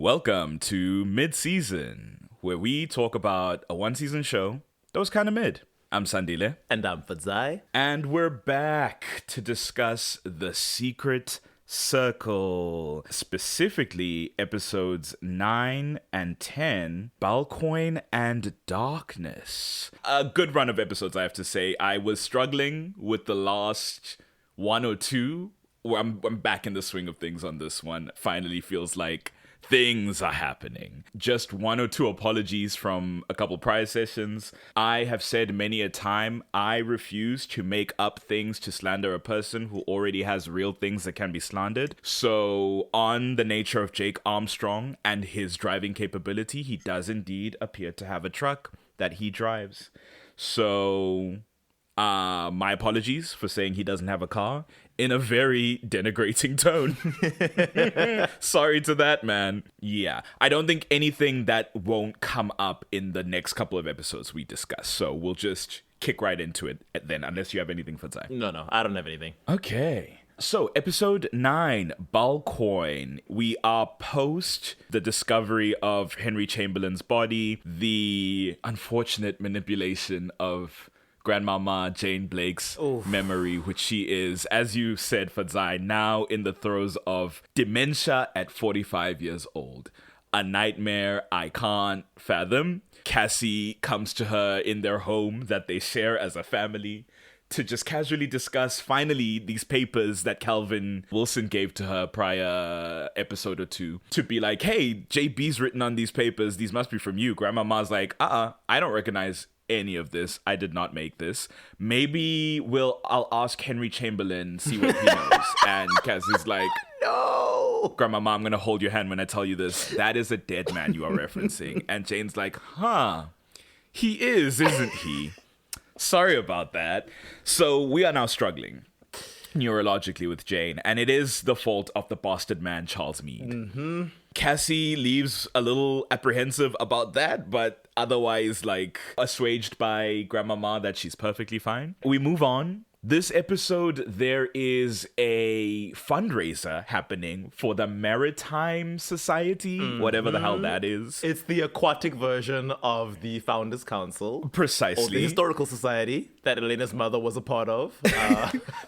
Welcome to Mid-Season, where we talk about a one-season show that was kind of mid. I'm Sandile. And I'm Fadzai. And we're back to discuss The Secret Circle, specifically episodes 9 and 10, Balcoin and Darkness. A good run of episodes, I have to say. I was struggling with the last one or two. I'm back in the swing of things on this one. Finally feels like things are happening. Just one or two apologies from a couple prior sessions. I have said many a time, I refuse to make up things to slander a person who already has real things that can be slandered. So on the nature of Jake Armstrong and his driving capability, he does indeed appear to have a truck that he drives. So my apologies for saying he doesn't have a car in a very denigrating tone. Sorry to that, man. Yeah, I don't think anything that won't come up in the next couple of episodes we discuss. So we'll just kick right into it then, unless you have anything for Zai. No, I don't have anything. Okay. So, episode 9, Balcoin. We are post the discovery of Henry Chamberlain's body, the unfortunate manipulation of Grandmama Jane Blake's memory, which she is, as you said, Fadzai, now in the throes of dementia at 45 years old. A nightmare I can't fathom. Cassie comes to her in their home that they share as a family to just casually discuss, finally, these papers that Calvin Wilson gave to her prior episode or two, to be like, hey, JB's written on these papers, these must be from you. Grandmama's like, I don't recognize any of this. I did not make this. Maybe I'll ask Henry Chamberlain, see what he knows. And Cassie's like, no, Grandmama, I'm gonna hold your hand when I tell you this. That is a dead man you are referencing. And Jane's like, he is, isn't he? Sorry about that. So we are now struggling neurologically with Jane, and it is the fault of the bastard man Charles Meade. Cassie leaves a little apprehensive about that, but otherwise assuaged by Grandmama that she's perfectly fine. We move on. This episode, there is a fundraiser happening for the Maritime Society, whatever the hell that is. It's the aquatic version of the Founders Council. Precisely. Or the Historical Society that Elena's mother was a part of.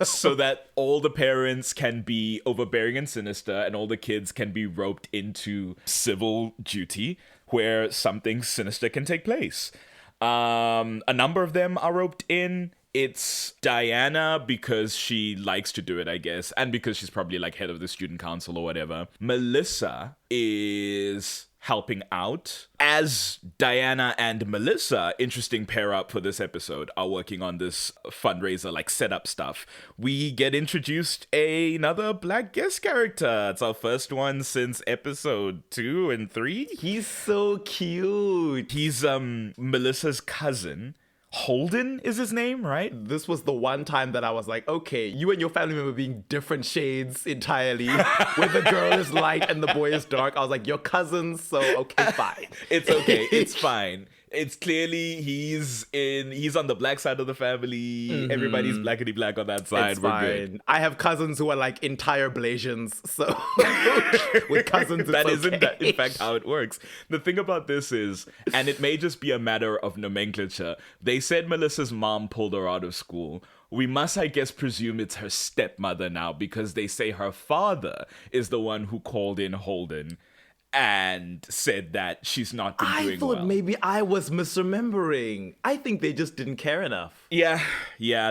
So that all the parents can be overbearing and sinister and all the kids can be roped into civil duty where something sinister can take place. A number of them are roped in. It's Diana because she likes to do it, I guess, and because she's probably head of the student council or whatever. Melissa is helping out. As Diana and Melissa, interesting pair up for this episode, are working on this fundraiser, setup stuff, we get introduced another black guest character. It's our first one since episode 2 and 3. He's so cute. He's Melissa's cousin. Holden is his name, right? This was the one time that I was like, okay, you and your family member being different shades entirely, where the girl is light and the boy is dark. I was like, you're cousins, so okay, fine. It's okay, it's fine. It's clearly he's on the black side of the family. Everybody's blackety black on that side. We're good. I have cousins who are entire Blasians, so with cousins, that okay. isn't in fact how it works. The thing about this is, and it may just be a matter of nomenclature, they said Melissa's mom pulled her out of school. We must, I guess, presume it's her stepmother now because they say her father is the one who called in Holden and said that she's not been doing well. I thought maybe I was misremembering. I think they just didn't care enough. Yeah,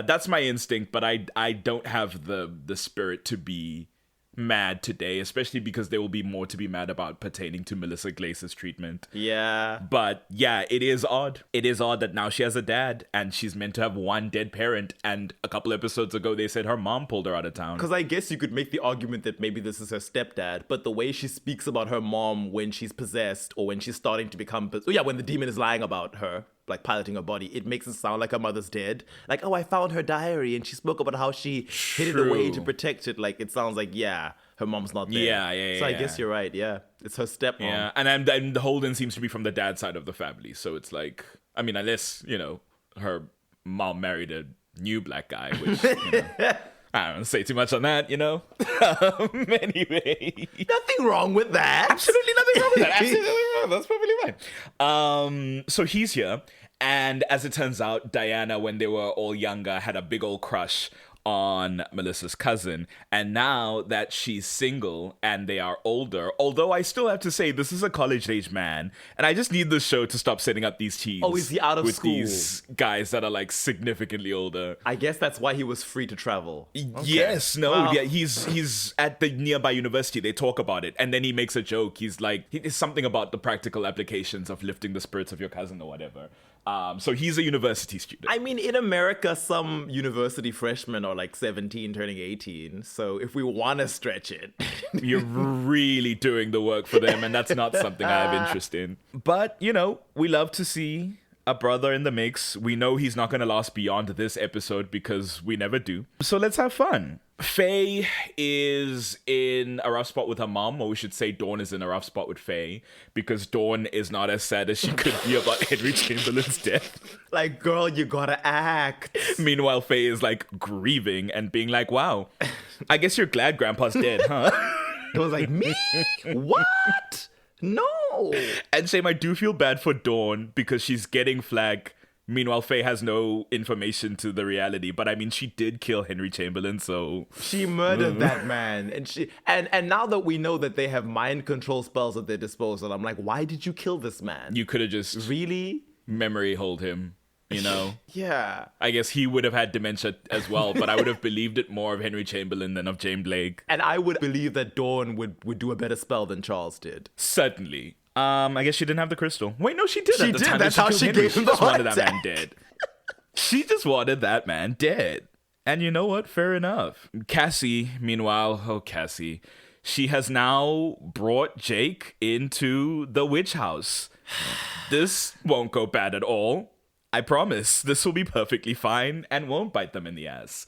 that's my instinct, but I don't have the spirit to be mad today, especially because there will be more to be mad about pertaining to Melissa Glace's treatment. Yeah. But yeah, it is odd. It is odd that now she has a dad and she's meant to have one dead parent, and a couple episodes ago they said her mom pulled her out of town. Because I guess you could make the argument that maybe this is her stepdad, but the way she speaks about her mom when she's possessed or when she's starting to become when the demon is lying about her, piloting her body, it makes it sound like her mother's dead. I found her diary and she spoke about how she hid it away to protect it. It sounds like, her mom's not there. Yeah. So I guess you're right, it's her stepmom. Yeah, and Holden seems to be from the dad side of the family, so it's unless, her mom married a new black guy, which, I don't say too much on that, Anyway. Nothing wrong with that. Absolutely nothing nothing wrong with that. Absolutely wrong. That's perfectly fine. So he's here. And as it turns out, Diana, when they were all younger, had a big old crush on Melissa's cousin. And now that she's single and they are older, although I still have to say this is a college-age man, and I just need this show to stop setting up these teens. Oh, is he out of with school? These guys that are like significantly older. I guess that's why he was free to travel. Okay. Yes, no, Well. yeah, he's at the nearby university. They talk about it, and then he makes a joke. He's like, it's something about the practical applications of lifting the spirits of your cousin or whatever. So he's a university student. I mean, in America, some university freshmen are like 17 turning 18. So if we want to stretch it. You're really doing the work for them, and that's not something I have interest in. But, you know, we love to see a brother in the mix. We know he's not going to last beyond this episode because we never do. So let's have fun. Faye is in a rough spot with her mom, or we should say Dawn is in a rough spot with Faye, because Dawn is not as sad as she could be about Henry Chamberlain's death. Like, girl, you gotta act. Meanwhile, Faye is like grieving and being like, wow, I guess you're glad Grandpa's dead, huh? It was like, me? What? No. And Shame, I do feel bad for Dawn because she's getting flack. Meanwhile, Faye has no information to the reality. But I mean, she did kill Henry Chamberlain, so... She murdered that man. And now that we know that they have mind control spells at their disposal, I'm like, why did you kill this man? You could have just... Really? Memory hold him, you know? Yeah. I guess he would have had dementia as well, but I would have believed it more of Henry Chamberlain than of James Blake. And I would believe that Dawn would do a better spell than Charles did. Certainly. I guess she didn't have the crystal. Wait, no, she did. She at the did. time That's that how killed she Henry. gave him She the just wanted heart that man attack. dead. She just wanted that man dead. And you know what? Fair enough. Cassie, meanwhile, Cassie, she has now brought Jake into the witch house. This won't go bad at all. I promise. This will be perfectly fine and won't bite them in the ass.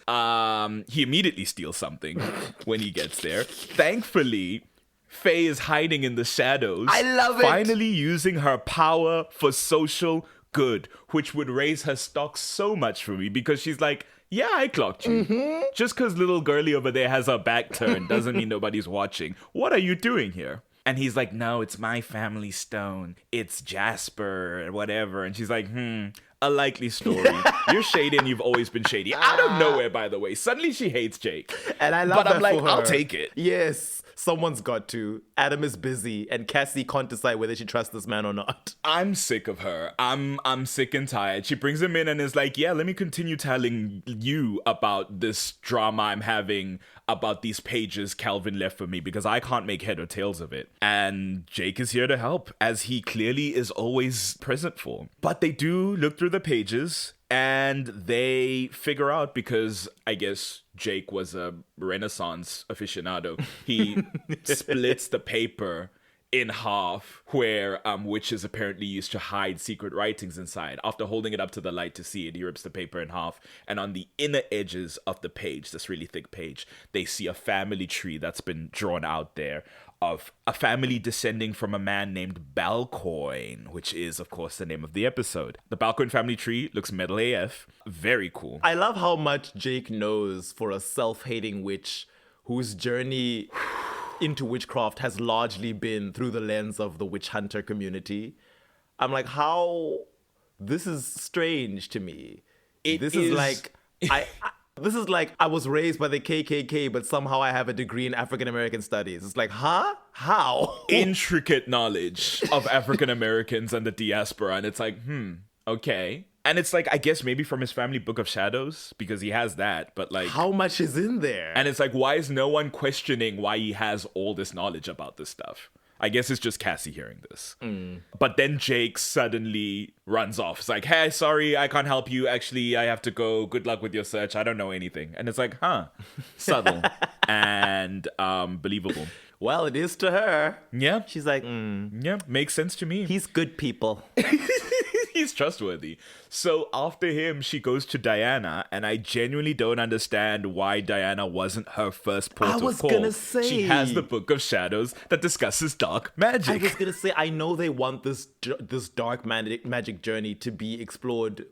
He immediately steals something when he gets there. Thankfully, Faye is hiding in the shadows. I love it. Finally using her power for social good, which would raise her stock so much for me because she's like, yeah, I clocked you. Mm-hmm. Just because little girly over there has her back turned doesn't mean nobody's watching. What are you doing here? And he's like, no, it's my family stone. It's Jasper or whatever. And she's like, a likely story. You're shady and you've always been shady. Out of nowhere, by the way. Suddenly she hates Jake. And I love but that I'm like, for her. I'll take it. Yes, someone's got to. Adam is busy, and Cassie can't decide whether she trusts this man or not. I'm sick of her. I'm sick and tired. She brings him in and is like, yeah, let me continue telling you about this drama I'm having about these pages Calvin left for me because I can't make head or tails of it. And Jake is here to help, as he clearly is always present for. But they do look through the pages and they figure out, because I guess Jake was a Renaissance aficionado, he splits the paper in half where witches apparently used to hide secret writings inside. After holding it up to the light to see it, he rips the paper in half, and on the inner edges of the page, this really thick page, they see a family tree that's been drawn out there of a family descending from a man named Balcoin, which is, of course, the name of the episode. The Balcoin family tree looks metal AF. Very cool. I love how much Jake knows for a self-hating witch whose journey into witchcraft has largely been through the lens of the witch hunter community. I'm like, how... This is strange to me. This is like... This is like I was raised by the KKK, but somehow I have a degree in African American studies. It's like, huh? How? Intricate knowledge of African Americans and the diaspora. And it's like, okay. And it's like, I guess maybe from his family Book of Shadows, because he has that, but like... How much is in there? And it's like, why is no one questioning why he has all this knowledge about this stuff? I guess it's just Cassie hearing this. But then Jake suddenly runs off. It's like, hey, sorry, I can't help you. Actually, I have to go. Good luck with your search. I don't know anything. And it's like, subtle and believable. Well, it is to her. Yeah. She's like, Yeah, makes sense to me. he's good people. He's trustworthy. So after him, she goes to Diana, and I genuinely don't understand why Diana wasn't her first port of call. I was gonna say. She has the Book of Shadows that discusses dark magic. I was gonna say, I know they want this dark magic journey to be explored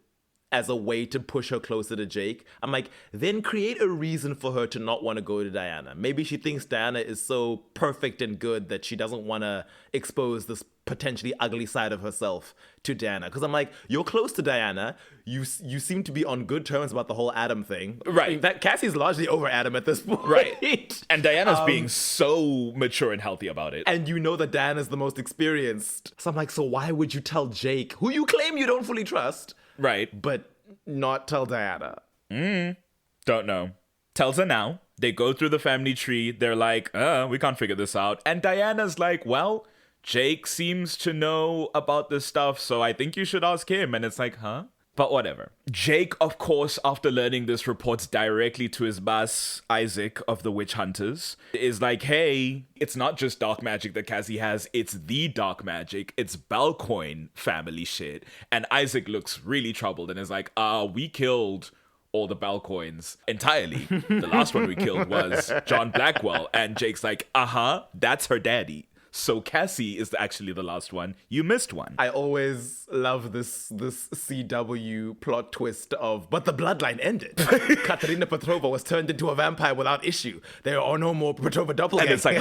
as a way to push her closer to Jake. I'm like, then create a reason for her to not want to go to Diana. Maybe she thinks Diana is so perfect and good that she doesn't want to expose this potentially ugly side of herself to Diana. Because I'm like, you're close to Diana. You seem to be on good terms about the whole Adam thing. Right. That Cassie's largely over Adam at this point. Right. And Diana's being so mature and healthy about it. And you know that Diana's the most experienced. So I'm like, so why would you tell Jake, who you claim you don't fully trust, Right. but not tell Diana? Don't know. Tells her now. They go through the family tree. They're like, we can't figure this out. And Diana's like, well, Jake seems to know about this stuff, so I think you should ask him. And it's like, huh? But whatever. Jake, of course, after learning this, reports directly to his boss, Isaac, of the Witch Hunters. Is like, hey, it's not just dark magic that Cassie has, it's the dark magic. It's Balcoin family shit. And Isaac looks really troubled and is like, we killed all the Balcoins entirely. The last one we killed was John Blackwell. And Jake's like, that's her daddy. So Cassie is actually the last one. You missed one. I always love this CW plot twist of, but the bloodline ended. Katerina Petrova was turned into a vampire without issue. There are no more Petrova doppelgangers. And it's like,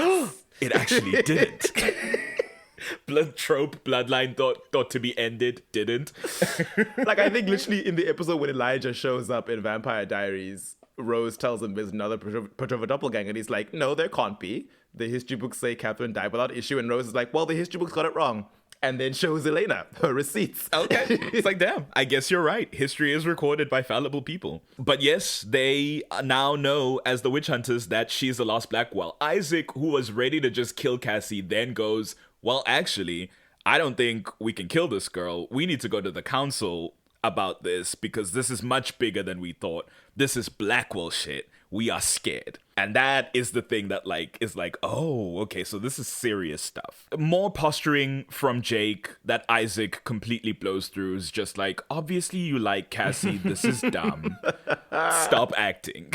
it actually didn't. Bloodline thought to be ended, didn't. Like, I think literally in the episode when Elijah shows up in Vampire Diaries, Rose tells him there's another Petrova doppelganger, and he's like, no, there can't be. The history books say Catherine died without issue, and Rose is like, well, the history books got it wrong. And then shows Elena her receipts. Okay. It's like, damn, I guess you're right. History is recorded by fallible people. But yes, they now know as the witch hunters that she's the last Blackwell. Isaac, who was ready to just kill Cassie, then goes, well, actually, I don't think we can kill this girl. We need to go to the council about this because this is much bigger than we thought. This is Blackwell shit. We are scared. And that is the thing that is like, oh, okay, so this is serious stuff. More posturing from Jake that Isaac completely blows through is just like, obviously you like Cassie. This is dumb. Stop acting.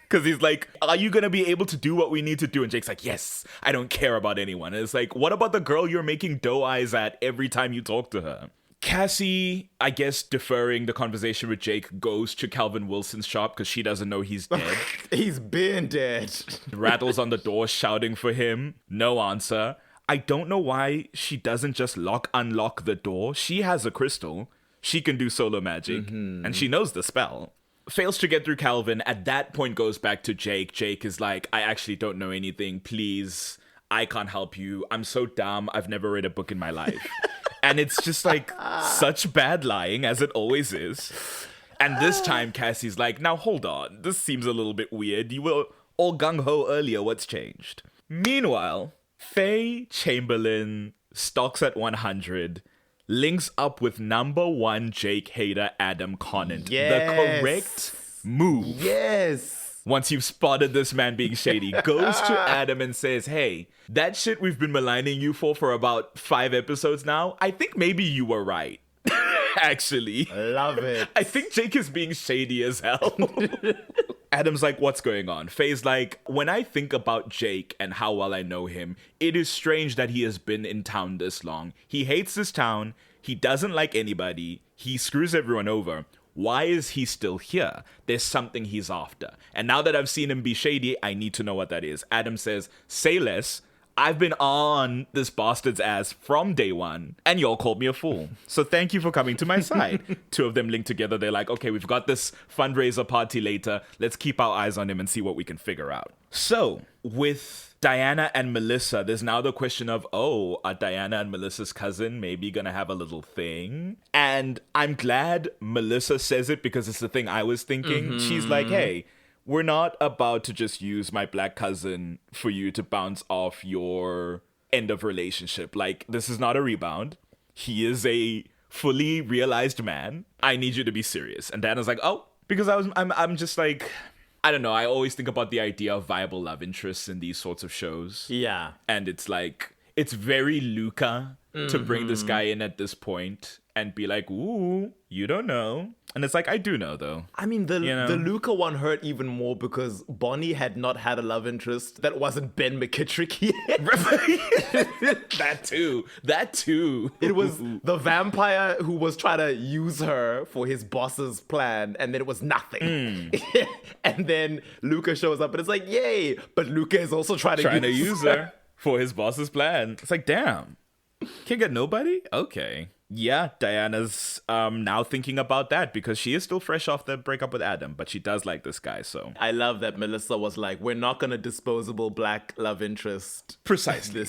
Because he's like, are you going to be able to do what we need to do? And Jake's like, yes, I don't care about anyone. And it's like, what about the girl you're making doe eyes at every time you talk to her? Cassie, I guess, deferring the conversation with Jake, goes to Calvin Wilson's shop because she doesn't know he's dead. He's been dead. Rattles on the door, shouting for him. No answer. I don't know why she doesn't just unlock the door. She has a crystal. She can do solar magic, and she knows the spell. Fails to get through Calvin. At that point, goes back to Jake. Jake is like, I actually don't know anything. Please, I can't help you. I'm so dumb. I've never read a book in my life. And it's just like such bad lying, as it always is. And this time, Cassie's like, now hold on. This seems a little bit weird. You were all gung-ho earlier. What's changed? Meanwhile, Faye Chamberlain stalks at 100, links up with number one Jake hater Adam Conant. Yes. The correct move. Yes. Once you've spotted this man being shady, goes to Adam and says, hey, that shit we've been maligning you for about 5 episodes now, I think maybe you were right. Actually. Love it. I think Jake is being shady as hell. Adam's like, what's going on? Faye's like, when I think about Jake and how well I know him, it is strange that he has been in town this long. He hates this town. He doesn't like anybody. He screws everyone over. Why is he still here? There's something he's after. And now that I've seen him be shady, I need to know what that is. Adam says, say less. I've been on this bastard's ass from day one, and y'all called me a fool. So thank you for coming to my side. Two of them linked together. They're like, okay, we've got this fundraiser party later. Let's keep our eyes on him and see what we can figure out. So with Diana and Melissa, there's now the question of, are Diana and Melissa's cousin maybe gonna have a little thing? And I'm glad Melissa says it because it's the thing I was thinking. She's like, hey, we're not about to just use my black cousin for you to bounce off your end of relationship. Like, this is not a rebound. He is a fully realized man. I need you to be serious. And Diana's like, because I'm just like, I don't know. I always think about the idea of viable love interests in these sorts of shows. Yeah. And it's like, it's very Luca to bring this guy in at this point and be like, ooh, you don't know. And it's like, I do know, though. I mean, the Luca one hurt even more because Bonnie had not had a love interest that wasn't Ben McKittrick yet. That too. It was the vampire who was trying to use her for his boss's plan, and then it was nothing. And then Luca shows up, and it's like, yay! But Luca is also trying to use her for his boss's plan. It's like, damn. Can't get nobody? Okay. Yeah, Diana's now thinking about that because she is still fresh off the breakup with Adam, but she does like this guy, so. I love that Melissa was like, we're not gonna disposable black love interest. Precisely.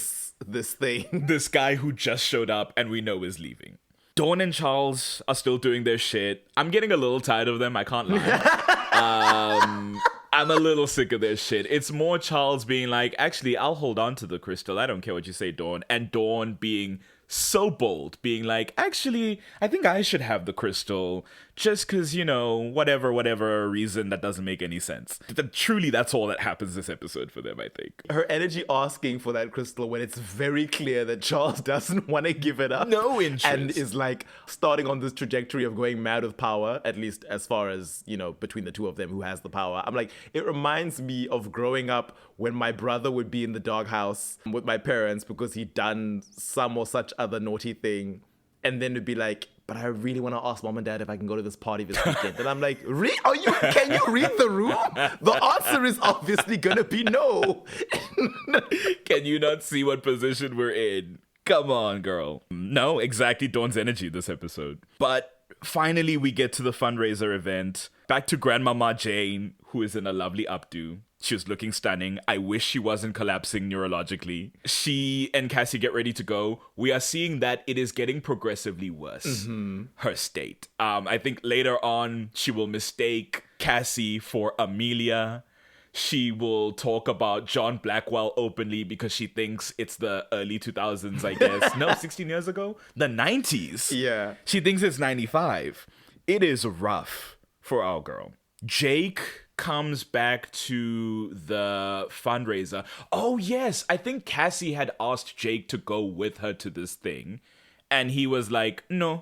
This thing. This guy who just showed up and we know is leaving. Dawn and Charles are still doing their shit. I'm getting a little tired of them, I can't lie. I'm a little sick of their shit. It's more Charles being like, actually, I'll hold on to the crystal. I don't care what you say, Dawn. And Dawn being so bold, being like, actually, I think I should have the crystal just because, whatever reason that doesn't make any sense. Truly, that's all that happens this episode for them, I think. Her energy asking for that crystal when it's very clear that Charles doesn't want to give it up. No interest. And is like starting on this trajectory of going mad with power, at least as far as, between the two of them who has the power. I'm like, it reminds me of growing up when my brother would be in the doghouse with my parents because he'd done some or such other naughty thing. And then it'd be like, but I really want to ask mom and dad if I can go to this party this weekend. And I'm like, can you read the room? The answer is obviously going to be no. Can you not see what position we're in? Come on, girl. No, exactly Dawn's energy this episode. But finally, we get to the fundraiser event. Back to Grandmama Jane, who is in a lovely updo. She was looking stunning. I wish she wasn't collapsing neurologically. She and Cassie get ready to go. We are seeing that it is getting progressively worse, her state. I think later on, she will mistake Cassie for Amelia. She will talk about John Blackwell openly because she thinks it's the early 2000s, I guess. No, 16 years ago? The 90s. Yeah. She thinks it's 95. It is rough for our girl. Jake comes back to the fundraiser. Oh, yes. I think Cassie had asked Jake to go with her to this thing. And he was like, no,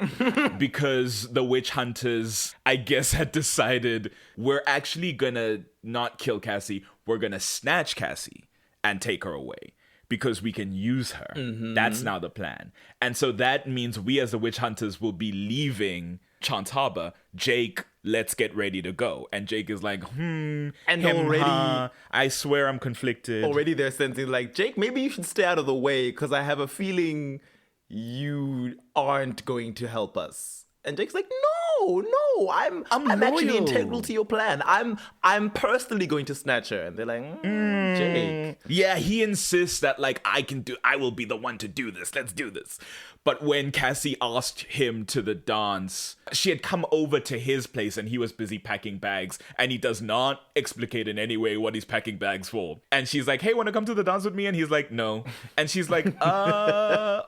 because the witch hunters, I guess, had decided we're actually gonna not kill Cassie. We're gonna snatch Cassie and take her away because we can use her. That's now the plan. And so that means we as the witch hunters will be leaving Chance Harbor. Jake, let's get ready to go. And Jake is like, And already, I swear I'm conflicted. Already they're sensing like, Jake, maybe you should stay out of the way because I have a feeling you aren't going to help us. And Jake's like, no, I'm actually integral to your plan. I'm personally going to snatch her. And they're like, Jake. Yeah, he insists that like I will be the one to do this. Let's do this. But when Cassie asked him to the dance, she had come over to his place and he was busy packing bags, and he does not explicate in any way what he's packing bags for. And she's like, hey, want to come to the dance with me? And he's like, no. And she's like,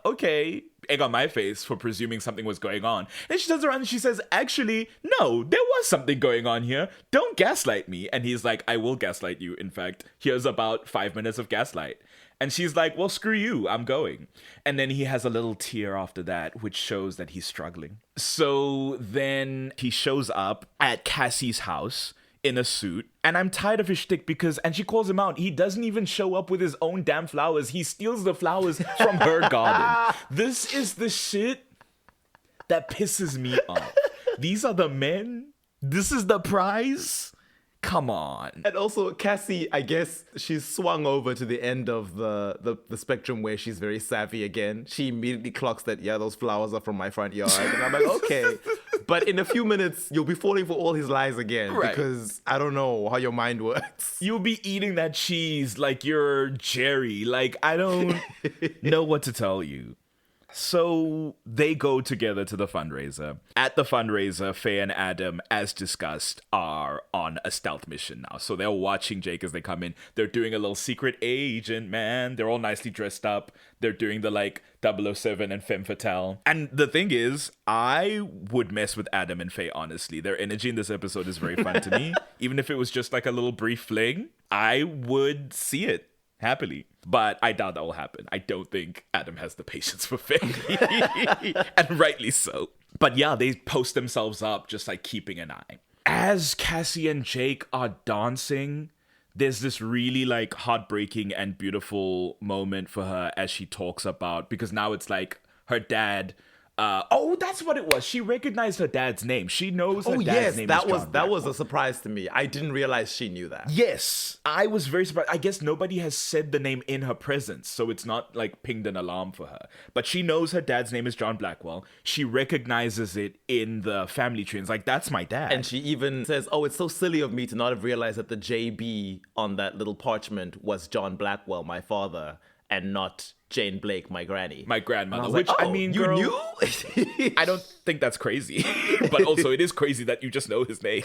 okay. Egg on my face for presuming something was going on. And she turns around and she says, actually, no, there was something going on here. Don't gaslight me. And he's like, I will gaslight you. In fact, here's about 5 minutes of gaslight. And she's like, well, screw you, I'm going. And then he has a little tear after that, which shows that he's struggling. So then he shows up at Cassie's house in a suit. And I'm tired of his shtick because, and she calls him out, he doesn't even show up with his own damn flowers. He steals the flowers from her garden. This is the shit that pisses me off. These are the men? This is the prize? Come on. And also, Cassie, I guess she's swung over to the end of the spectrum where she's very savvy again. She immediately clocks that, yeah, those flowers are from my front yard. And I'm like, okay. But in a few minutes, you'll be falling for all his lies again. Right. Because I don't know how your mind works. You'll be eating that cheese like you're Jerry. Like, I don't know what to tell you. So they go together to the fundraiser. At the fundraiser, Faye and Adam, as discussed, are on a stealth mission now. So they're watching Jake as they come in. They're doing a little secret agent, man. They're all nicely dressed up. They're doing the like 007 and Femme Fatale. And the thing is, I would mess with Adam and Faye, honestly. Their energy in this episode is very fun to me. Even if it was just like a little brief fling, I would see it happily. But I doubt that will happen. I don't think Adam has the patience for Faye. And rightly so. But yeah, they post themselves up, just like keeping an eye. As Cassie and Jake are dancing, there's this really like heartbreaking and beautiful moment for her as she talks about, because now it's like her dad. That's what it was. She recognized her dad's name. She knows her dad's name is John Blackwell. That was a surprise to me. I didn't realize she knew that. Yes, I was very surprised. I guess nobody has said the name in her presence, so it's not like pinged an alarm for her. But she knows her dad's name is John Blackwell. She recognizes it in the family tree. It's like, that's my dad. And she even says, "Oh, it's so silly of me to not have realized that the JB on that little parchment was John Blackwell, my father, and not Jane Blake, my granny." My grandmother. Which, like, I mean, girl, you knew? I don't think that's crazy. But also, it is crazy that you just know his name.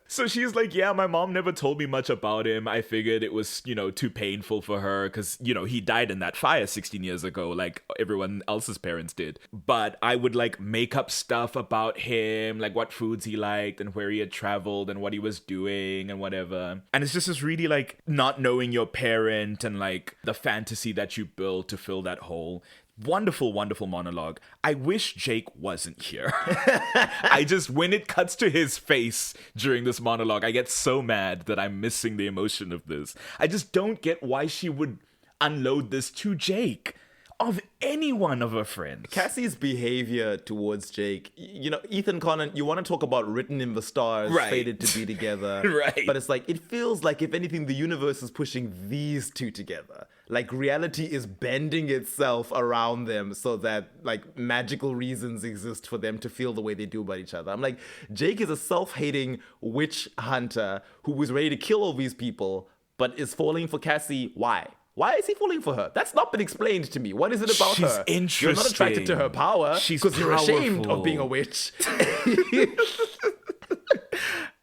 So she's like, yeah, my mom never told me much about him. I figured it was, too painful for her because, he died in that fire 16 years ago, like everyone else's parents did. But I would like make up stuff about him, like what foods he liked and where he had traveled and what he was doing and whatever. And it's just this really like not knowing your parent and like the fantasy that you build to fill that hole. Wonderful, wonderful monologue. I wish Jake wasn't here. When it cuts to his face during this monologue, I get so mad that I'm missing the emotion of this. I just don't get why she would unload this to Jake. Of any one of her friends. Cassie's behavior towards Jake, Ethan Conant, you want to talk about written in the stars, right, fated to be together. Right. But it's like, it feels like, if anything, the universe is pushing these two together. Like, reality is bending itself around them so that, like, magical reasons exist for them to feel the way they do about each other. I'm like, Jake is a self-hating witch hunter who was ready to kill all these people, but is falling for Cassie. Why? Why is he falling for her? That's not been explained to me. What is it about She's her? interesting. You're not attracted to her power because you're ashamed of being a witch.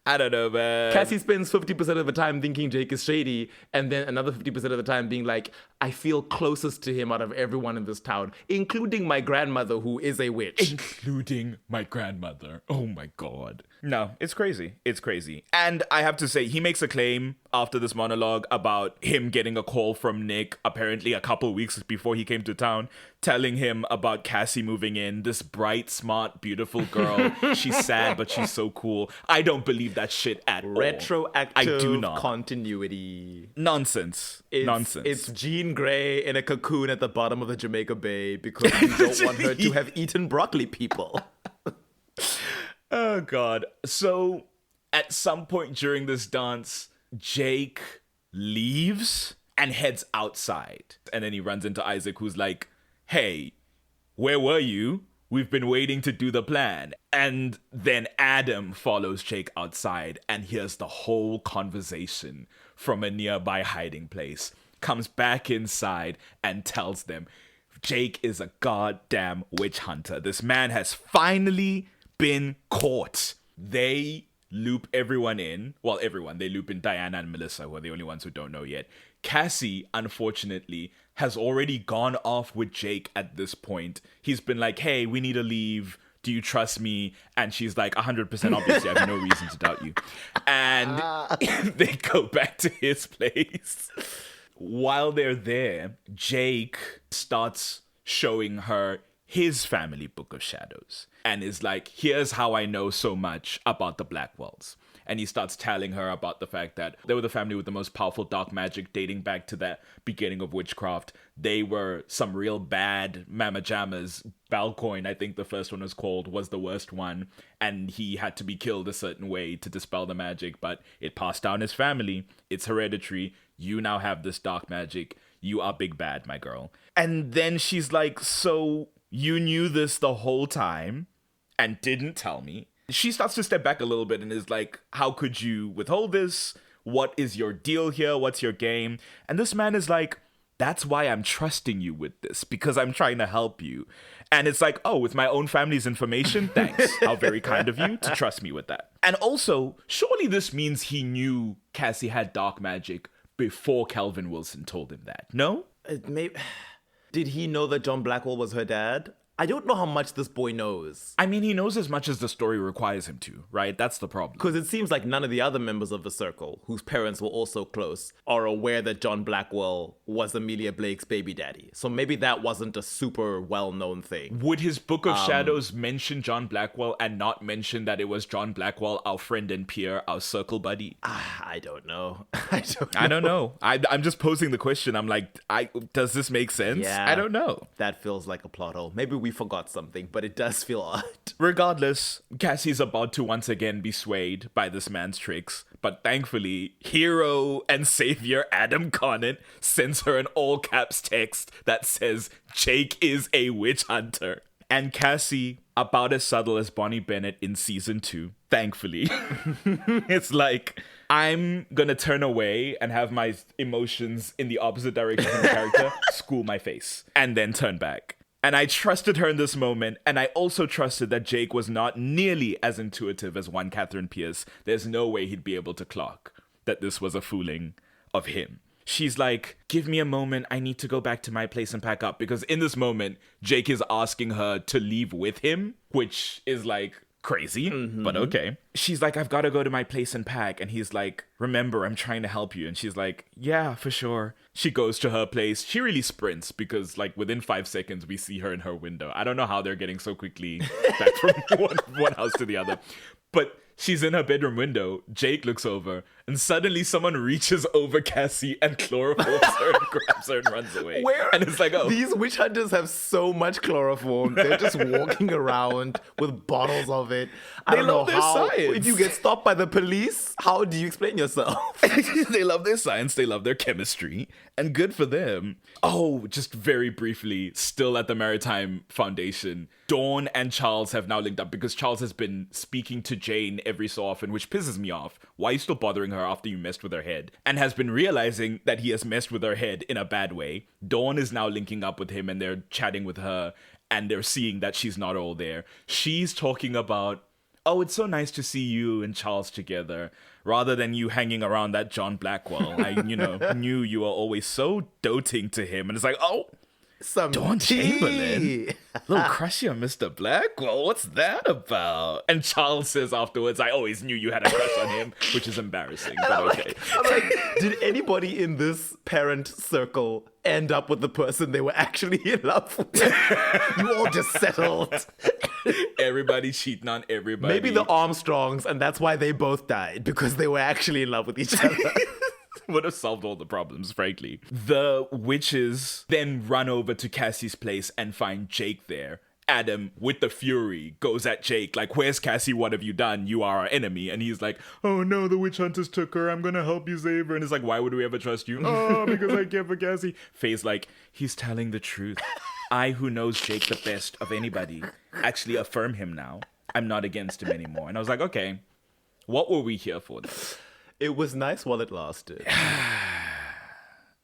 I don't know, man. Cassie spends 50% of the time thinking Jake is shady, and then another 50% of the time being like, I feel closest to him out of everyone in this town, including my grandmother, who is a witch. Including my grandmother. Oh my God. No, it's crazy. It's crazy. And I have to say, he makes a claim after this monologue about him getting a call from Nick, apparently a couple weeks before he came to town, telling him about Cassie moving in, this bright, smart, beautiful girl. She's sad, but she's so cool. I don't believe that shit at all. Retroactive I do not. continuity. Nonsense. Nonsense. It's Jean Grey in a cocoon at the bottom of the Jamaica Bay because you don't want her to have eaten broccoli people. Oh, God. So, at some point during this dance, Jake leaves and heads outside. And then he runs into Isaac, who's like, hey, where were you? We've been waiting to do the plan. And then Adam follows Jake outside and hears the whole conversation from a nearby hiding place. Comes back inside and tells them, Jake is a goddamn witch hunter. This man has finally been caught. They loop everyone in. Well, everyone. They loop in Diana and Melissa, who are the only ones who don't know yet. Cassie, unfortunately, has already gone off with Jake at this point. He's been like, hey, we need to leave. Do you trust me? And she's like, 100% obviously. I have no reason to doubt you. And they go back to his place. While they're there, Jake starts showing her his family book of shadows and is like, here's how I know so much about the Blackwells. And he starts telling her about the fact that they were the family with the most powerful dark magic dating back to that beginning of witchcraft. They were some real bad mama jammas. Balcoin, I think the first one was called, was the worst one. And he had to be killed a certain way to dispel the magic, but it passed down his family. It's hereditary. You now have this dark magic. You are big bad, my girl. And then she's like, so you knew this the whole time and didn't tell me. She starts to step back a little bit and is like, how could you withhold this? What is your deal here? What's your game? And this man is like, that's why I'm trusting you with this, because I'm trying to help you. And it's like, oh, with my own family's information? Thanks. How very kind of you to trust me with that. And also, surely this means he knew Cassie had dark magic before Calvin Wilson told him that, no? Did he know that John Blackwell was her dad? I don't know how much this boy knows. I mean, he knows as much as the story requires him to, right? That's the problem. Because it seems like none of the other members of the circle, whose parents were also close, are aware that John Blackwell was Amelia Blake's baby daddy. So maybe that wasn't a super well-known thing. Would his Book of Shadows mention John Blackwell and not mention that it was John Blackwell, our friend and peer, our circle buddy? I don't know. I don't know. I'm just posing the question. I'm like, does this make sense? Yeah. I don't know. That feels like a plot hole. Maybe we forgot something, but it does feel odd. Regardless, Cassie's about to once again be swayed by this man's tricks, but thankfully, hero and savior Adam Conant sends her an all-caps text that says, Jake is a witch hunter. And Cassie, about as subtle as Bonnie Bennett in season 2, thankfully. It's like, I'm gonna turn away and have my emotions in the opposite direction from the character, school my face, and then turn back. And I trusted her in this moment, and I also trusted that Jake was not nearly as intuitive as one Catherine Pierce. There's no way he'd be able to clock that this was a fooling of him. She's like, give me a moment, I need to go back to my place and pack up. Because in this moment, Jake is asking her to leave with him, which is like crazy, but okay. She's like, I've got to go to my place and pack. And he's like, remember, I'm trying to help you. And she's like, yeah, for sure. She goes to her place. She really sprints because like within 5 seconds, we see her in her window. I don't know how they're getting so quickly back from one house to the other. But she's in her bedroom window. Jake looks over, and suddenly someone reaches over Cassie and chloroforms her and grabs her and runs away. And it's like, oh. These witch hunters have so much chloroform. They're just walking around with bottles of it. I don't know how. Science. If you get stopped by the police, how do you explain yourself? They love their science, they love their chemistry, and good for them. Oh, just very briefly, still at the Maritime Foundation, Dawn and Charles have now linked up because Charles has been speaking to Jane every so often, which pisses me off. Why are you still bothering her after you messed with her head? And has been realizing that he has messed with her head in a bad way. Dawn is now linking up with him and they're chatting with her and they're seeing that she's not all there. She's talking about, oh, it's so nice to see you and Charles together, rather than you hanging around that John Blackwell. I, knew you were always so doting to him. And it's like, oh, Some Dawn tea. Chamberlain? Little crushy on Mr. Blackwell? What's that about? And Charles says afterwards, I always knew you had a crush on him, which is embarrassing, but okay. I'm like, did anybody in this parent circle end up with the person they were actually in love with? You all just settled. Everybody cheating on everybody. Maybe the Armstrongs, and that's why they both died, because they were actually in love with each other. Would have solved all the problems, frankly. The witches then run over to Cassie's place and find Jake there. Adam, with the fury, goes at Jake like, where's Cassie? What have you done? You are our enemy. And he's like, oh no, the witch hunters took her. I'm gonna help you save her. And it's like, why would we ever trust you? Oh, because I care for Cassie. Faye's like, he's telling the truth. I, who knows Jake the best of anybody, actually affirm him now. I'm not against him anymore. And I was like, okay, what were we here for though? It was nice while it lasted.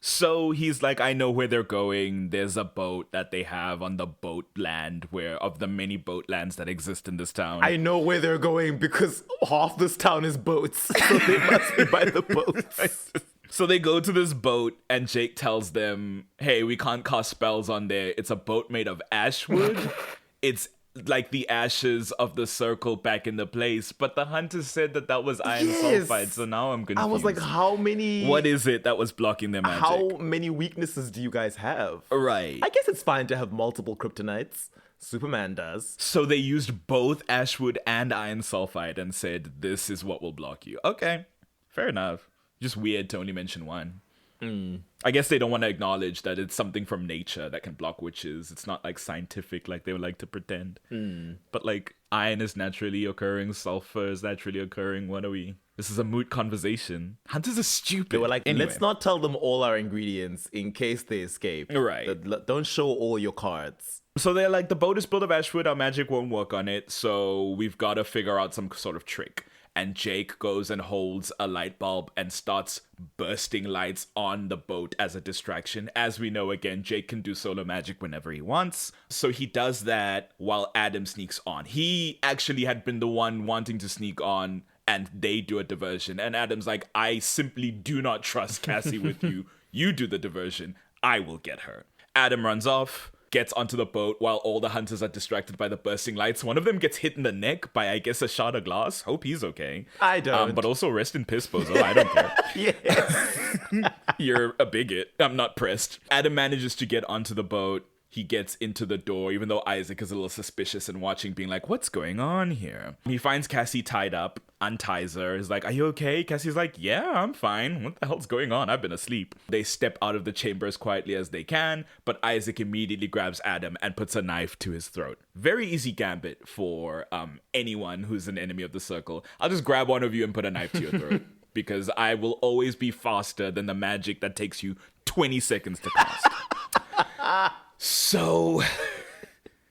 So he's like, I know where they're going. There's a boat that they have on the boat land of the many boat lands that exist in this town. I know where they're going because half this town is boats. So they must be by the boats. So they go to this boat and Jake tells them, hey, we can't cast spells on there. It's a boat made of ash wood. It's like the ashes of the circle back in the place, but the hunter said that was iron sulfide, so now I'm confused. I was like, what is it that was blocking their magic? How many weaknesses do you guys have? Right. I guess it's fine to have multiple kryptonites. Superman does. So they used both ashwood and iron sulfide and said, this is what will block you. Okay, fair enough. Just weird to only mention one. I guess they don't want to acknowledge that it's something from nature that can block witches. It's not like scientific like they would like to pretend. But like iron is naturally occurring, sulfur is naturally occurring. What are we? This is a moot conversation. Hunters are stupid. They were like, anyway. Let's not tell them all our ingredients in case they escape. Right. Don't show all your cards. So they're like, the boat is built of ashwood, our magic won't work on it, so we've got to figure out some sort of trick. And Jake goes and holds a light bulb and starts bursting lights on the boat as a distraction. As we know, again, Jake can do solar magic whenever he wants. So he does that while Adam sneaks on. He actually had been the one wanting to sneak on, and they do a diversion. And Adam's like, I simply do not trust Cassie with you. You do the diversion. I will get her. Adam runs off. gets onto the boat while all the hunters are distracted by the bursting lights. One of them gets hit in the neck by, I guess, a shard of glass. Hope he's okay. I don't. But also rest in piss, Bozo. I don't care. Yes. You're a bigot. I'm not pressed. Adam manages to get onto the boat. He gets into the door, even though Isaac is a little suspicious and watching, being like, what's going on here? He finds Cassie tied up, unties her, is like, are you okay? Cassie's like, yeah, I'm fine. What the hell's going on? I've been asleep. They step out of the chamber as quietly as they can, but Isaac immediately grabs Adam and puts a knife to his throat. Very easy gambit for anyone who's an enemy of the circle. I'll just grab one of you and put a knife to your throat. Because I will always be faster than the magic that takes you 20 seconds to cast. So,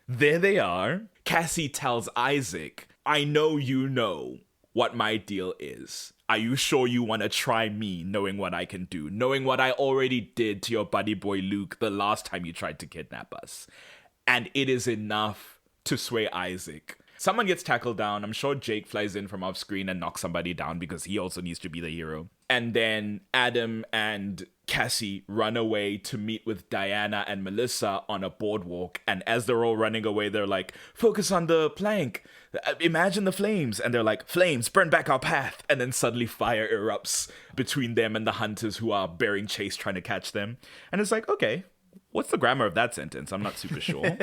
there they are. Cassie tells Isaac, I know you know what my deal is. Are you sure you want to try me, knowing what I can do? Knowing what I already did to your buddy boy Luke the last time you tried to kidnap us? And it is enough to sway Isaac. Someone gets tackled down. I'm sure Jake flies in from off screen and knocks somebody down because he also needs to be the hero. And then Adam and Cassie run away to meet with Diana and Melissa on a boardwalk. And as they're all running away, they're like, focus on the plank. Imagine the flames. And they're like, flames, burn back our path. And then suddenly fire erupts between them and the hunters who are bearing chase trying to catch them. And it's like, okay, what's the grammar of that sentence? I'm not super sure.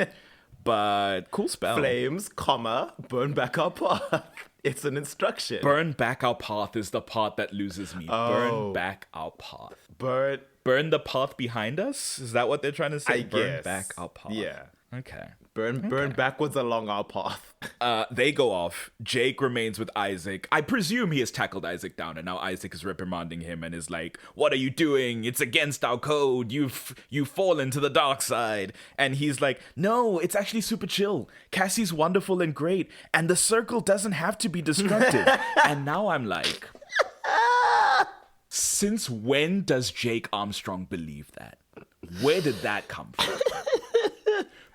But cool spell. Flames, comma, burn back our path. It's an instruction. Burn back our path is the part that loses me. Oh. Burn back our path. Burn the path behind us? Is that what they're trying to say? I Burn guess. back our path. Yeah. Okay. Burn backwards along our path. They go off. Jake remains with Isaac. I presume he has tackled Isaac down, and now Isaac is reprimanding him and is like, what are you doing? It's against our code. You've fallen to the dark side. And he's like, no, it's actually super chill. Cassie's wonderful and great, and the circle doesn't have to be destructive. And now I'm like, since when does Jake Armstrong believe that? Where did that come from?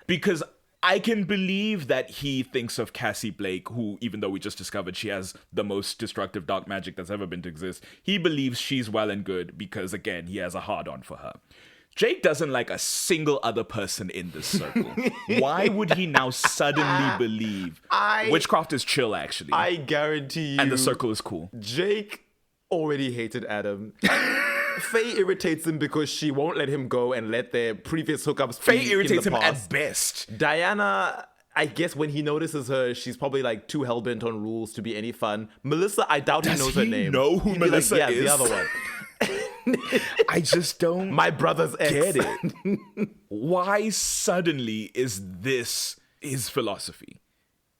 Because I can believe that he thinks of Cassie Blake, who, even though we just discovered she has the most destructive dark magic that's ever been to exist, he believes she's well and good because, again, he has a hard-on for her. Jake doesn't like a single other person in this circle. Why would he now suddenly believe witchcraft is chill, actually? I guarantee you. And the circle is cool. Jake already hated Adam. Faye irritates him because she won't let him go and let their previous hookups be Faye irritates in the him past. at best. Diana, I guess when he notices her, she's probably like too hellbent on rules to be any fun. Melissa, I doubt he knows her name. Know who He'd be Melissa like, is? Yeah, the other one. I just don't My brother's ex. get it. Why suddenly is this his philosophy?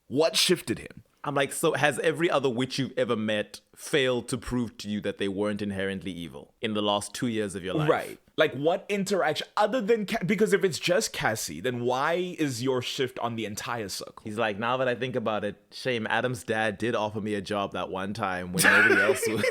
What shifted him? I'm like, so has every other witch you've ever met failed to prove to you that they weren't inherently evil in the last 2 years of your life? Right. Like, what interaction, other than, because if it's just Cassie, then why is your shift on the entire circle? He's like, now that I think about it, shame Adam's dad did offer me a job that one time when nobody else would.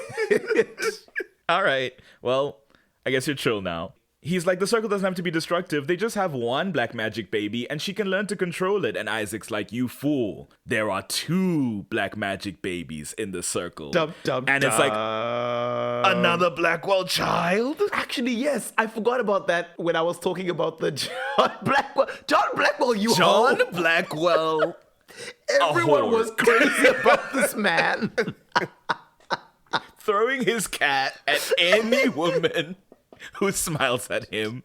All right. Well, I guess you're chill now. He's like, the circle doesn't have to be destructive. They just have one black magic baby and she can learn to control it. And Isaac's like, you fool. There are 2 black magic babies in the circle. And it's like, another Blackwell child? Actually, yes. I forgot about that when I was talking about the John Blackwell. John Blackwell, you John hoe. Blackwell. Everyone was crazy about this man. Throwing his cat at any woman who smiles at him.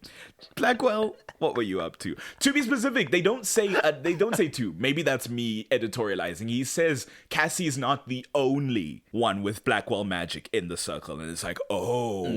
Blackwell, what were you up to? To be specific, they don't say 2. Maybe that's me editorializing. He says Cassie's not the only one with Blackwell magic in the circle. And it's like, oh,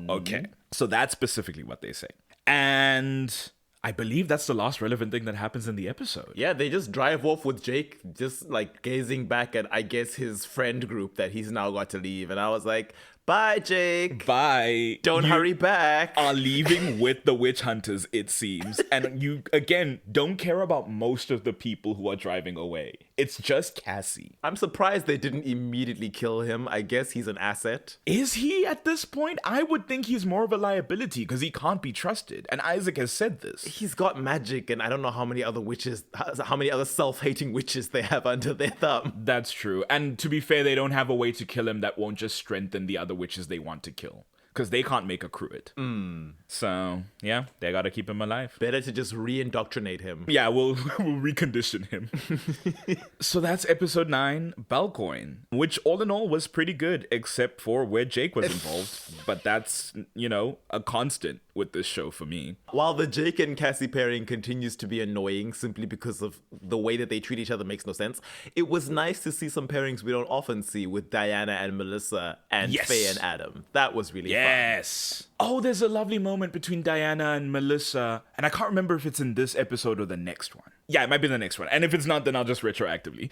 okay. So that's specifically what they say. And I believe that's the last relevant thing that happens in the episode. Yeah, they just drive off with Jake, just like gazing back at, I guess, his friend group that he's now got to leave. And I was like, bye, Jake. Bye. Don't hurry back. Are leaving with the witch hunters, it seems. And you, again, don't care about most of the people who are driving away. It's just Cassie. I'm surprised they didn't immediately kill him. I guess he's an asset. Is he at this point? I would think he's more of a liability because he can't be trusted. And Isaac has said this. He's got magic, and I don't know how many other witches, how many other self-hating witches they have under their thumb. That's true. And to be fair, they don't have a way to kill him that won't just strengthen the other witches they want to kill. because they can't make a Cruet. So, yeah, they got to keep him alive. Better to just re-indoctrinate him. Yeah, we'll recondition him. So that's episode 9, Balcoin, which all in all was pretty good, except for where Jake was involved. But that's, a constant with this show for me. While the Jake and Cassie pairing continues to be annoying simply because of the way that they treat each other makes no sense, it was nice to see some pairings we don't often see with Diana and Melissa and Faye and Adam. That was really fun. Yes. Oh, there's a lovely moment between Diana and Melissa, and I can't remember if it's in this episode or the next one. Yeah, it might be the next one. And if it's not, then I'll just retroactively.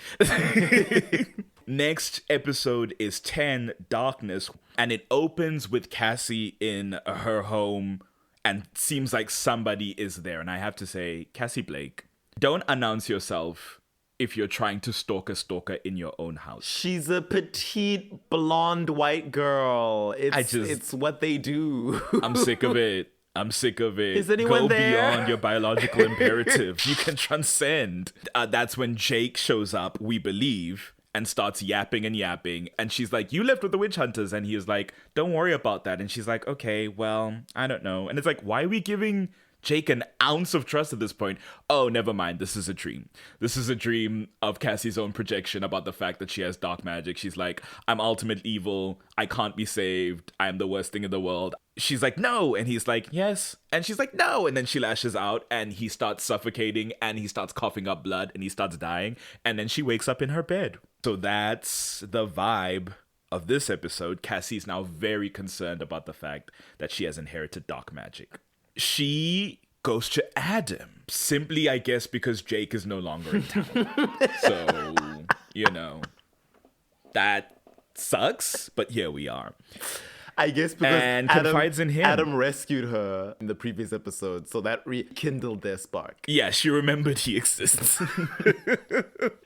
Next episode is 10, Darkness, and it opens with Cassie in her home and seems like somebody is there. And I have to say, Cassie Blake, don't announce yourself if you're trying to stalk a stalker in your own house. She's a petite, blonde, white girl. It's what they do. I'm sick of it. Is anyone Go there? beyond your biological imperative. You can transcend. That's when Jake shows up, we believe, and starts yapping. And she's like, you left with the witch hunters. And he is like, don't worry about that. And she's like, okay, well, I don't know. And it's like, why are we giving Jake an ounce of trust at this point? Oh, never mind. This is a dream. This is a dream of Cassie's own projection about the fact that she has dark magic. She's like, I'm ultimate evil. I can't be saved. I am the worst thing in the world. She's like, no. And he's like, yes. And she's like, no. And then she lashes out and he starts suffocating and he starts coughing up blood and he starts dying. And then she wakes up in her bed. So that's the vibe of this episode. Cassie's now very concerned about the fact that she has inherited dark magic. She goes to Adam, simply, I guess, because Jake is no longer in town. So, that sucks, but here we are. I guess because and confides in him. Adam rescued her in the previous episode, so that rekindled their spark. Yeah, she remembered he exists.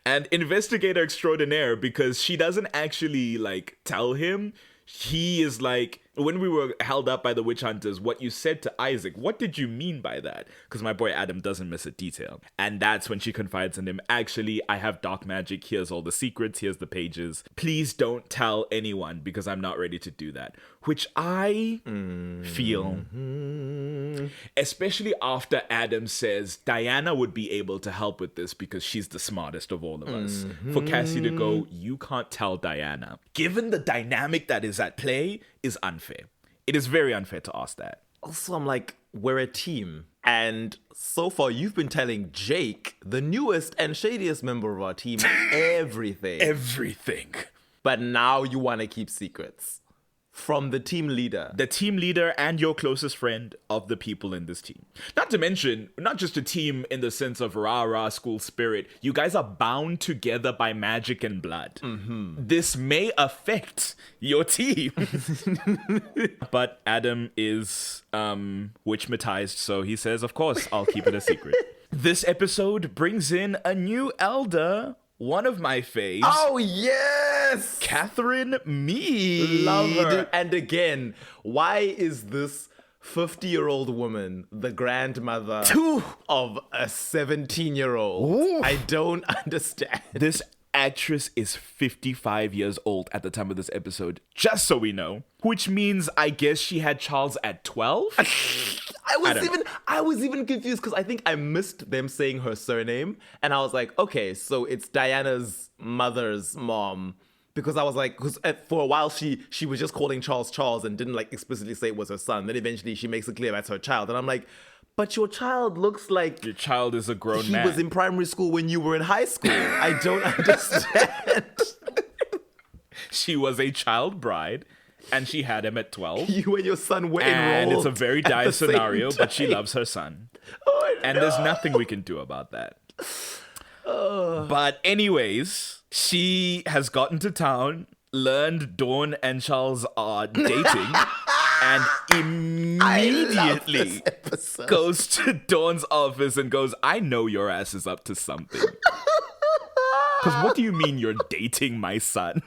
And investigator extraordinaire, because she doesn't actually, tell him. He is like, when we were held up by the witch hunters, what you said to Isaac, what did you mean by that? Because my boy Adam doesn't miss a detail. And that's when she confides in him, actually, I have dark magic. Here's all the secrets. Here's the pages. Please don't tell anyone because I'm not ready to do that. Which I feel, especially after Adam says Diana would be able to help with this because she's the smartest of all of us. For Cassie to go, you can't tell Diana, given the dynamic that is at play, is unfair. It is very unfair to ask that. Also, I'm like, we're a team. And so far, you've been telling Jake, the newest and shadiest member of our team, everything. Everything. But now you want to keep secrets. From the team leader. The team leader and your closest friend of the people in this team. Not to mention, not just a team in the sense of rah-rah school spirit. You guys are bound together by magic and blood. This may affect your team. But Adam is witch-matized, so he says, of course, I'll keep it a secret. This episode brings in a new elder. One of my faves. Oh, yes! Catherine Mead. Love her. And again, why is this 50-year-old woman the grandmother of a 17-year-old? I don't understand. This actress is 55 years old at the time of this episode, just so we know. Which means, I guess she had Charles at 12? I was even confused because I think I missed them saying her surname. And I was like, okay, so it's Diana's mother's mom. Because I was like, for a while she was just calling Charles and didn't explicitly say it was her son. Then eventually she makes it clear that's her child. And I'm like, but your child looks like... Your child is a grown man. He was in primary school when you were in high school. I don't understand. She was a child bride. And she had him at 12. You and your son were enrolled. And it's a very dire scenario, but she loves her son. Oh, and there's nothing we can do about that. But anyways, she has gotten to town, learned Dawn and Charles are dating, and immediately goes to Dawn's office and goes, I know your ass is up to something. Because what do you mean you're dating my son?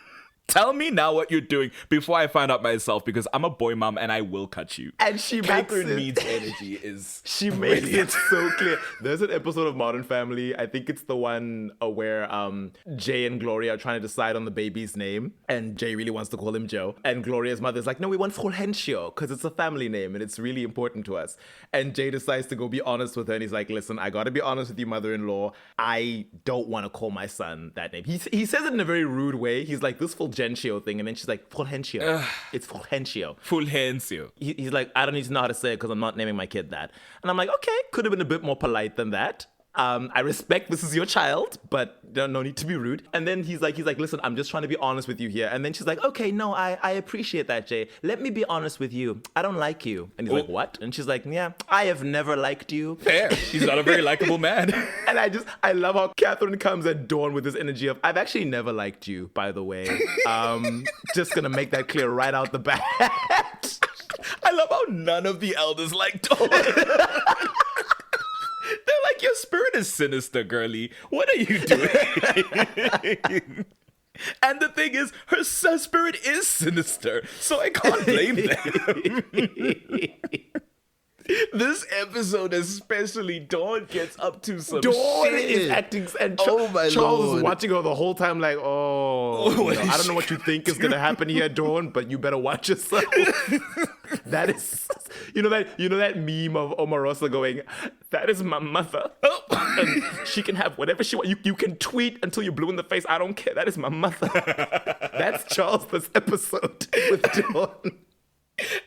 Tell me now what you're doing before I find out myself, because I'm a boy mom and I will cut you. And she Catherine makes it, Mead's energy is she makes it so clear. There's an episode of Modern Family, I think it's the one where Jay and Gloria are trying to decide on the baby's name, and Jay really wants to call him Joe, and Gloria's mother's like, no, we want Fulgencio because it's a family name and it's really important to us. And Jay decides to go be honest with her, and he's like, listen, I gotta be honest with you, mother-in-law, I don't want to call my son that name. He says it in a very rude way. He's like, this Fulgencio thing, and then she's like, Fulgencio. It's Fulgencio. Fulgencio. He's like, I don't need to know how to say it because I'm not naming my kid that. And I'm like, okay, could have been a bit more polite than that. I respect this is your child, but no need to be rude. And then he's like, listen, I'm just trying to be honest with you here. And then she's like, okay, no, I appreciate that, Jay. Let me be honest with you. I don't like you. And he's like, what? And she's like, yeah, I have never liked you. Fair. He's not a very likable man. And I love how Catherine comes at Dawn with this energy of, I've actually never liked you, by the way. Just gonna make that clear right out the bat. I love how none of the elders like Dawn. They're like, your spirit is sinister, girly. What are you doing? And the thing is, her spirit is sinister, so I can't blame them. This episode especially, Dawn gets up to some Dawn shit. is acting, and my Charles Lord. is watching her the whole time like, I don't know what you think is going to happen here, Dawn, but you better watch yourself. That is, you know that meme of Omarosa going, that is my mother. And she can have whatever she wants. You can tweet until you're blue in the face. I don't care. That is my mother. That's Charles this episode with Dawn.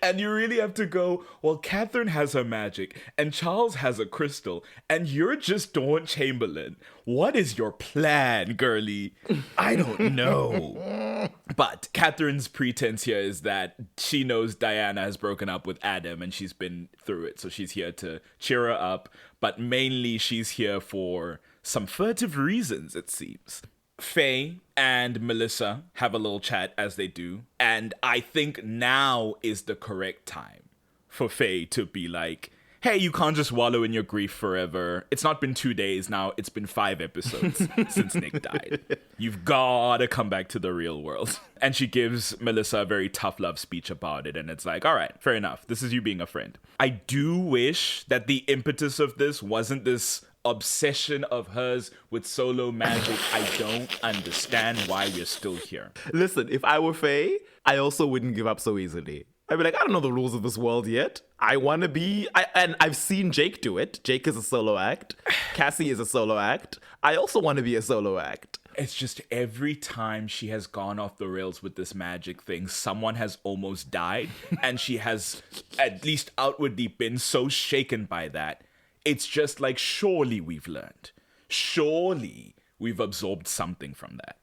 And you really have to go, well, Catherine has her magic, and Charles has a crystal, and you're just Dawn Chamberlain. What is your plan, girly? I don't know. But Catherine's pretense here is that she knows Diana has broken up with Adam, and she's been through it, so she's here to cheer her up. But mainly she's here for some furtive reasons, it seems. Faye and Melissa have a little chat as they do, and I think now is the correct time for Faye to be like, hey, you can't just wallow in your grief forever. It's not been 2 days now, it's been 5 episodes since Nick died. You've gotta come back to the real world. And she gives Melissa a very tough love speech about it, and it's like, all right, fair enough, this is you being a friend. I do wish that the impetus of this wasn't this obsession of hers with solo magic. I don't understand why we're still here. Listen, if I were Faye, I also wouldn't give up so easily. I'd be like, I don't know the rules of this world yet. I want to be... and I've seen Jake do it. Jake is a solo act. Cassie is a solo act. I also want to be a solo act. It's just every time she has gone off the rails with this magic thing, someone has almost died, and she has at least outwardly been so shaken by that. It's just like, surely we've learned. Surely we've absorbed something from that.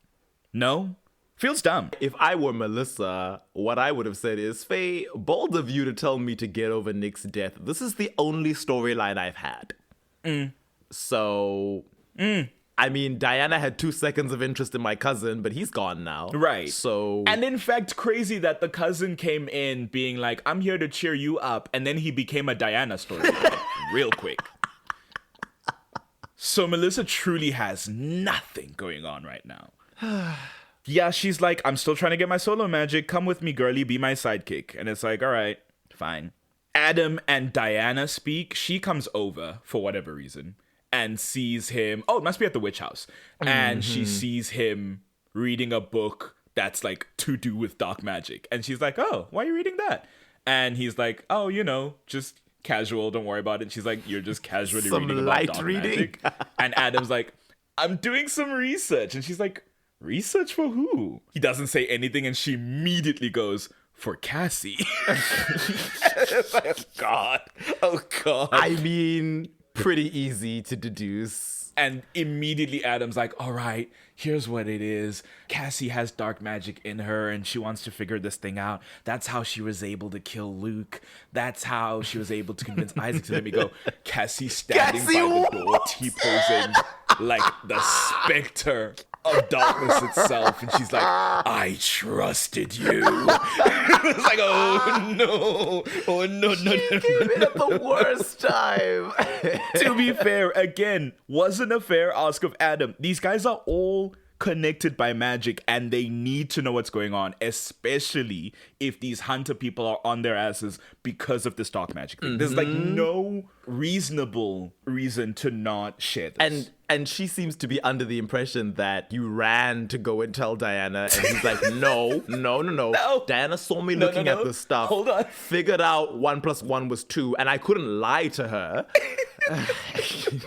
No? Feels dumb. If I were Melissa, what I would have said is, Faye, bold of you to tell me to get over Nick's death. This is the only storyline I've had. So, I mean, Diana had 2 seconds of interest in my cousin, but he's gone now. Right. So... And in fact, crazy that the cousin came in being like, I'm here to cheer you up, and then he became a Diana storyline real quick. So Melissa truly has nothing going on right now. Yeah, she's like, I'm still trying to get my solo magic. Come with me, girly, be my sidekick. And it's like, all right, fine. Adam and Diana speak. She comes over for whatever reason and sees him. Oh, it must be at the witch house. And she sees him reading a book that's like to do with dark magic. And she's like, oh, why are you reading that? And he's like, oh, you know, just casual. Don't worry about it. She's like, you're just casually reading about dark magic. And Adam's like, I'm doing some research. And she's like, research for who? He doesn't say anything, and she immediately goes, for Cassie. Oh God. I mean, pretty easy to deduce. And immediately Adam's like, all right, here's what it is. Cassie has dark magic in her, and she wants to figure this thing out. That's how she was able to kill Luke. That's how she was able to convince Isaac to let me go. Cassie standing by the door, T-posing like the specter of darkness itself, and she's like, I trusted you. It's like, oh no. She came in at the worst time. To be fair, again, wasn't a fair ask of Adam. These guys are all connected by magic and they need to know what's going on, especially if these hunter people are on their asses because of this dark magic thing. There's like no reasonable reason to not share this. And she seems to be under the impression that you ran to go and tell Diana, and he's like, no. Diana saw me looking at the stuff. Hold on. Figured out 1 + 1 was 2, and I couldn't lie to her.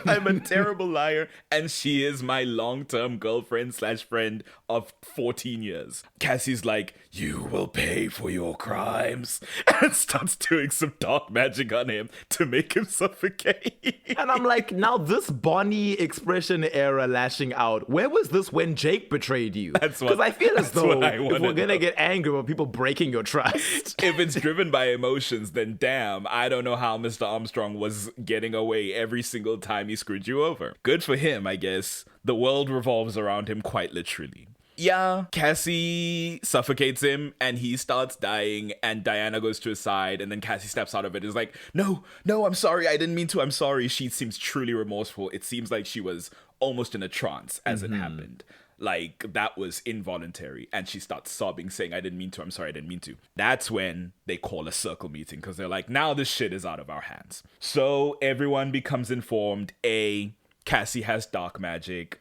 I'm a terrible liar, and she is my long-term girlfriend/friend of 14 years. Cassie's like, you will pay for your crimes, and starts doing some dark magic on him to make him suffocate. And I'm like, now this Bonnie expression era lashing out, where was this when Jake betrayed you? Because I feel as though if we're gonna get angry about people breaking your trust. If it's driven by emotions, then damn, I don't know how Mr. Armstrong was getting away every single time he screwed you over. Good for him, I guess. The world revolves around him quite literally. Yeah, Cassie suffocates him and he starts dying and Diana goes to his side and then Cassie steps out of it. Is like, no, I'm sorry. I didn't mean to. I'm sorry. She seems truly remorseful. It seems like she was almost in a trance as it happened. Like, that was involuntary. And she starts sobbing, saying, I didn't mean to. I'm sorry. I didn't mean to. That's when they call a circle meeting because they're like, now this shit is out of our hands. So everyone becomes informed. A, Cassie has dark magic.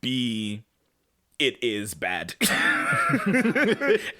B, it is bad.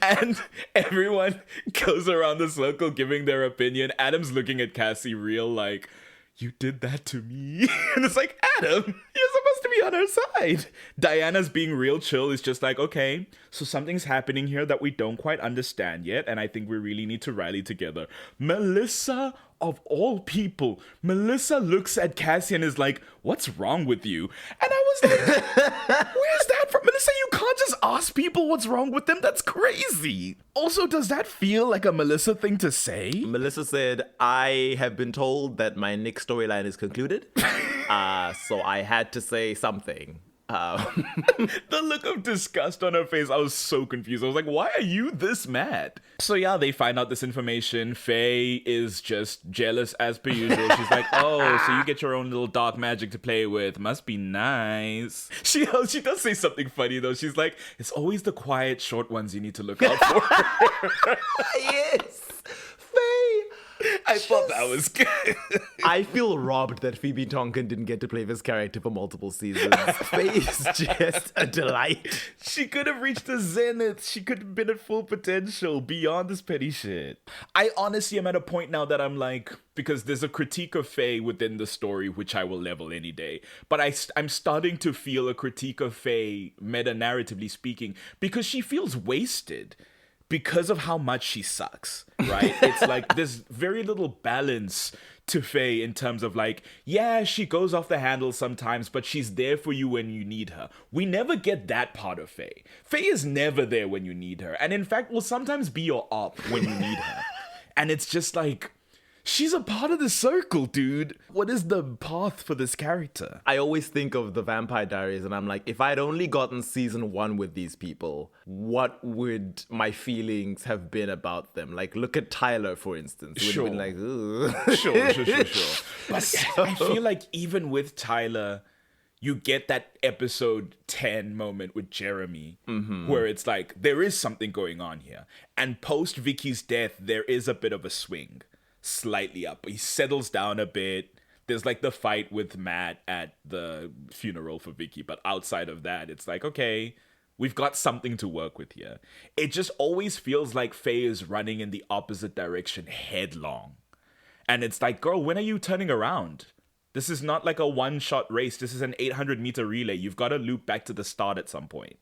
And everyone goes around the circle giving their opinion. Adam's looking at Cassie real like, you did that to me. And it's like, Adam, you're supposed to be on her side. Diana's being real chill. Is just like, okay, so something's happening here that we don't quite understand yet. And I think we really need to rally together. Melissa, of all people, Melissa looks at Cassie and is like, what's wrong with you? And I was like, where's that from? Melissa, you can't just ask people what's wrong with them. That's crazy. Also, does that feel like a Melissa thing to say? Melissa said, I have been told that my Nick storyline is concluded. So I had to say something. The look of disgust on her face, I was so confused. I was like, why are you this mad? So yeah, they find out this information. Faye is just jealous as per usual. She's like, oh, so you get your own little dark magic to play with. Must be nice. She does say something funny though. She's like, it's always the quiet, short ones you need to look out for. Yes. Faye. I thought that was good. I feel robbed that Phoebe Tonkin didn't get to play this character for multiple seasons. Faye is just a delight. She could have reached the zenith. She could have been at full potential beyond this petty shit. I honestly am at a point now that I'm like, because there's a critique of Faye within the story, which I will level any day. But I'm starting to feel a critique of Faye, meta-narratively speaking, because she feels wasted. Because of how much she sucks, right? It's like there's very little balance to Faye in terms of like, yeah, she goes off the handle sometimes, but she's there for you when you need her. We never get that part of Faye. Faye is never there when you need her. And in fact, will sometimes be your op when you need her. And it's just like, she's a part of the circle, dude. What is the path for this character? I always think of the Vampire Diaries and I'm like, if I'd only gotten season 1 with these people, what would my feelings have been about them? Like, look at Tyler, for instance. It would have been like, ugh. Sure. But I feel like even with Tyler, you get that episode 10 moment with Jeremy, where it's like, there is something going on here. And post Vicky's death, there is a bit of a swing. Slightly up. He settles down a bit. There's like the fight with Matt at the funeral for Vicky, but outside of that, it's like, okay, we've got something to work with here. It just always feels like Faye is running in the opposite direction headlong. And it's like, girl, when are you turning around? This is not like a one-shot race. This is an 800-meter relay. You've got to loop back to the start at some point.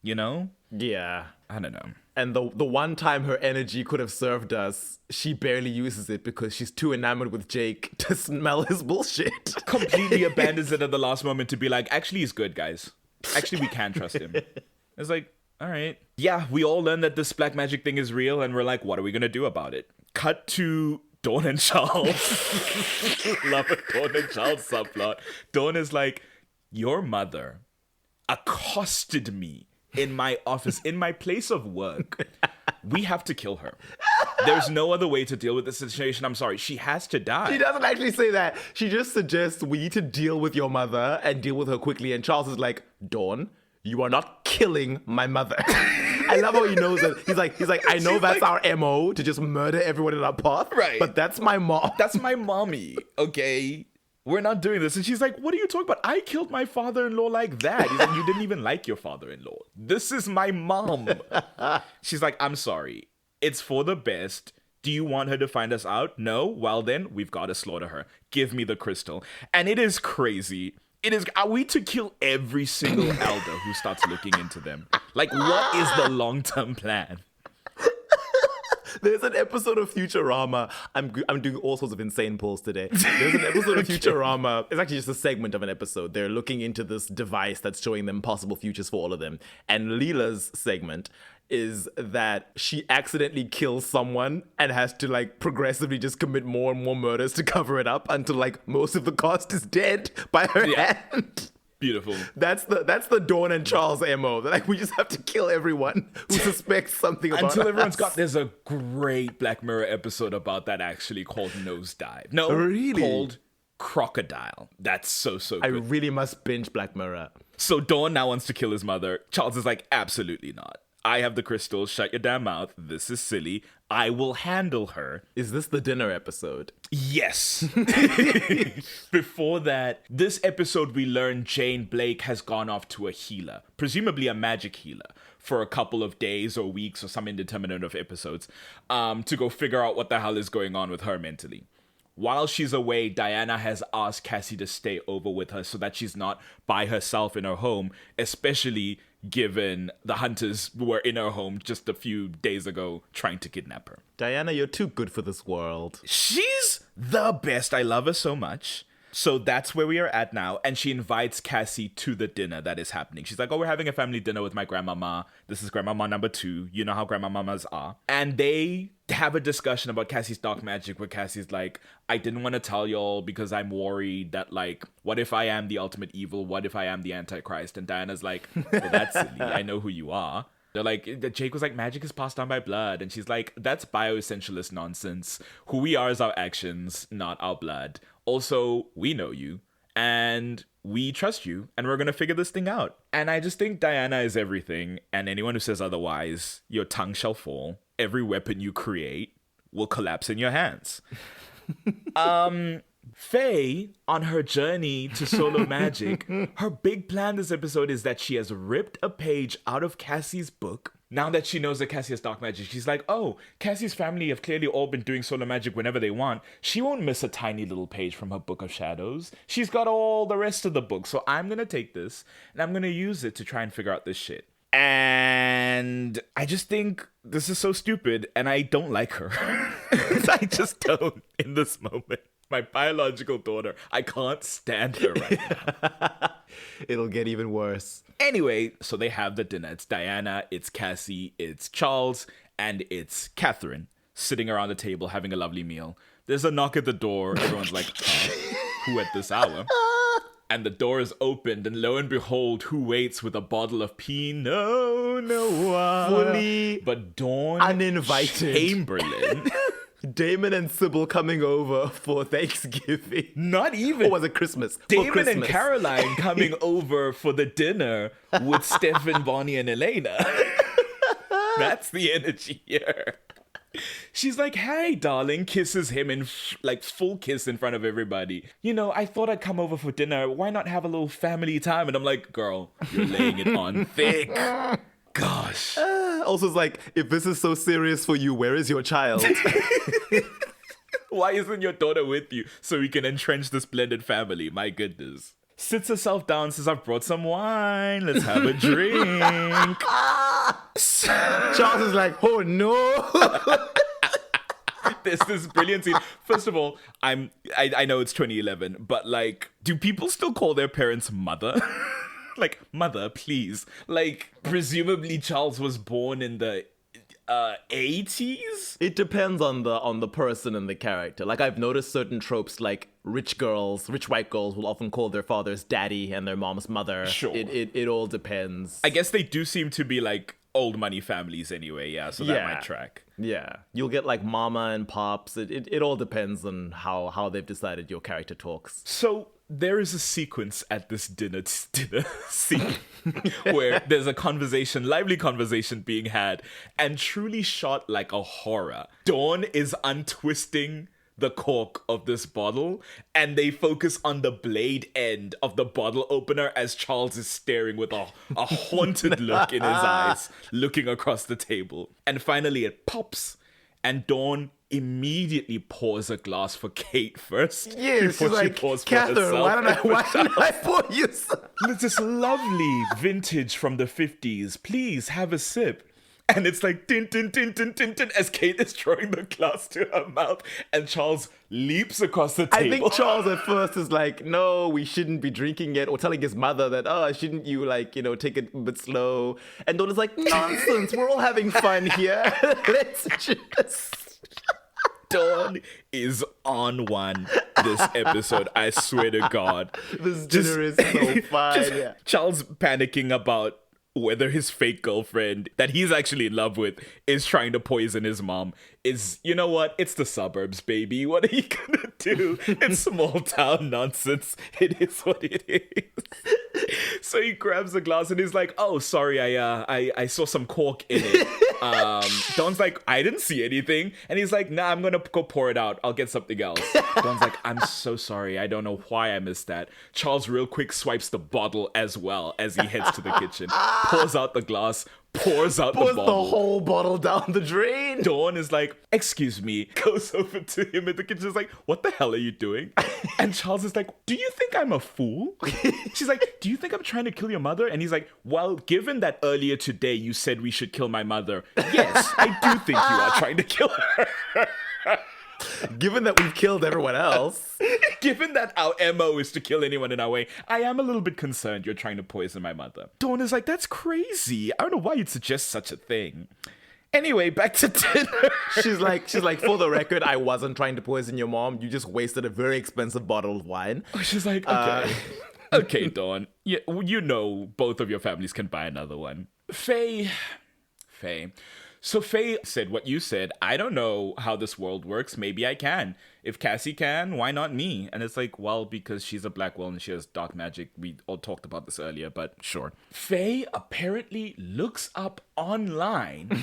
You know? Yeah. I don't know. And the one time her energy could have served us, she barely uses it because she's too enamored with Jake to smell his bullshit. Completely abandons it at the last moment to be like, actually, he's good, guys. Actually, we can trust him. It's like, all right. Yeah, we all learn that this black magic thing is real, and we're like, what are we going to do about it? Cut to Dawn and Charles. Love a Dawn and Charles subplot. Dawn is like, your mother accosted me in my office, in my place of work. We have to kill her. There's no other way to deal with this situation. I'm sorry. She has to die. She doesn't actually say that. She just suggests we need to deal with your mother and deal with her quickly. And Charles is like, Dawn, you are not killing my mother. I love how he knows that. He's like, I know that's our MO, to just murder everyone in our path. Right. But that's my mom. That's my mommy, okay? We're not doing this. And she's like, what are you talking about? I killed my father-in-law like that. He's like, you didn't even like your father-in-law. This is my mom. She's like, I'm sorry. It's for the best. Do you want her to find us out? No? Well then, we've got to slaughter her. Give me the crystal. And it is crazy. Are we to kill every single elder who starts looking into them? Like, what is the long-term plan? There's an episode of Futurama. I'm doing all sorts of insane polls today. There's an episode of Futurama. It's actually just a segment of an episode. They're looking into this device that's showing them possible futures for all of them. And Leela's segment is that she accidentally kills someone and has to like progressively just commit more and more murders to cover it up until like most of the cast is dead by her hand. Beautiful. That's the Dawn and Charles MO. That like we just have to kill everyone who suspects something about until us. Everyone's got. There's a great Black Mirror episode about that actually called Nosedive. No, really? Called Crocodile. That's so good. I really must binge Black Mirror. So Dawn now wants to kill his mother. Charles is like, absolutely not. I have the crystals. Shut your damn mouth. This is silly. I will handle her. Is this the dinner episode? Yes. Before that, this episode we learn Jane Blake has gone off to a healer, presumably a magic healer, for a couple of days or weeks or some indeterminate of episodes, to go figure out what the hell is going on with her mentally. While she's away, Diana has asked Cassie to stay over with her so that she's not by herself in her home, especially given the hunters were in her home just a few days ago trying to kidnap her. Diana, you're too good for this world. She's the best. I love her so much. So that's where we are at now. And she invites Cassie to the dinner that is happening. She's like, oh, we're having a family dinner with my grandmama. This is grandmama number 2. You know how grandmamas are. And they have a discussion about Cassie's dark magic where Cassie's like, I didn't want to tell y'all because I'm worried that, like, what if I am the ultimate evil? What if I am the Antichrist? And Diana's like, well, that's silly. I know who you are. They're like, Jake was like, magic is passed down by blood. And she's like, that's bioessentialist nonsense. Who we are is our actions, not our blood. Also, we know you and we trust you and we're going to figure this thing out. And I just think Diana is everything. And anyone who says otherwise, your tongue shall fall. Every weapon you create will collapse in your hands. Faye, on her journey to solo magic, her big plan this episode is that she has ripped a page out of Cassie's book. Now that she knows that Cassie has dark magic, she's like, oh, Cassie's family have clearly all been doing solo magic whenever they want. She won't miss a tiny little page from her book of shadows. She's got all the rest of the book. So I'm going to take this and I'm going to use it to try and figure out this shit. And I just think this is so stupid and I don't like her. I just don't in this moment. My biological daughter, I can't stand her right now. It'll get even worse. Anyway, so they have the dinner. It's Diana, it's Cassie, it's Charles, and it's Catherine sitting around the table having a lovely meal. There's a knock at the door. Everyone's like, who at this hour? And the door is opened, and lo and behold, who waits with a bottle of Pinot Noir? Fully but Dawn uninvited. Chamberlain. Damon and Sybil coming over for Thanksgiving. Not even. Or was it Christmas? Damon and Caroline coming over for the dinner with Stefan, Bonnie, and Elena. That's the energy here. She's like, hey, darling, kisses him in like full kiss in front of everybody. You know, I thought I'd come over for dinner. Why not have a little family time? And I'm like, girl, you're laying it on thick. Gosh. Also, it's like, if this is so serious for you, where is your child? Why isn't your daughter with you so we can entrench this blended family? My goodness. Sits herself down, says, I've brought some wine. Let's have a drink. Charles is like, oh no. There's this brilliant scene. First of all, I know it's 2011, but like, do people still call their parents mother? Like, mother, please. Like, presumably Charles was born in the 80s? It depends on the person and the character. Like, I've noticed certain tropes, like rich white girls will often call their fathers daddy and their mom's mother. Sure. It all depends. I guess they do seem to be like old money families anyway, yeah, so that might track. Yeah. You'll get like mama and pops. It all depends on how they've decided your character talks. So there is a sequence at this dinner scene where there's a lively conversation being had, and truly shot like a horror. Dawn is untwisting the cork of this bottle, and they focus on the blade end of the bottle opener as Charles is staring with a haunted look in his eyes, looking across the table. And finally it pops, and Dawn immediately pours a glass for Kate first. Yeah, she's like, Catherine, why don't I pour you some? This lovely vintage from the 50s. Please have a sip. And it's like, tin, tin, tin, tin, tin, tin, as Kate is throwing the glass to her mouth, and Charles leaps across the table. I think Charles at first is like, no, we shouldn't be drinking it, or telling his mother that, shouldn't you, take it a bit slow? And Dawn is like, nonsense, we're all having fun here. Let's just... Dawn is on one this episode, I swear to God. This dinner is so fun. Charles panicking about whether his fake girlfriend that he's actually in love with is trying to poison his mom is, you know what? It's the suburbs, baby. What are you gonna do? It's small town nonsense. It is what it is. So he grabs the glass and he's like, oh, sorry, I saw some cork in it. Dawn's like, I didn't see anything. And he's like, nah, I'm gonna go pour it out. I'll get something else. Dawn's like, I'm so sorry. I don't know why I missed that. Charles real quick swipes the bottle as well as he heads to the kitchen. Pours out the glass, pours out the bottle. The whole bottle down the drain. Dawn is like, excuse me, goes over to him in the kitchen, is like, what the hell are you doing? And Charles is like, do you think I'm a fool? She's like, do you think I'm trying to kill your mother? And he's like, well, given that earlier today you said we should kill my mother, yes, I do think you are trying to kill her. Given that we've killed everyone else. Given that our MO is to kill anyone in our way, I am a little bit concerned you're trying to poison my mother. Dawn is like, that's crazy. I don't know why you'd suggest such a thing. Anyway, back to dinner. She's like, for the record, I wasn't trying to poison your mom. You just wasted a very expensive bottle of wine. She's like, okay. Okay, Dawn. Yeah, you know both of your families can buy another one. Faye. So Faye said what you said. I don't know how this world works. Maybe I can. If Cassie can, why not me? And it's like, well, because she's a black woman and she has dark magic. We all talked about this earlier, but sure. Faye apparently looks up online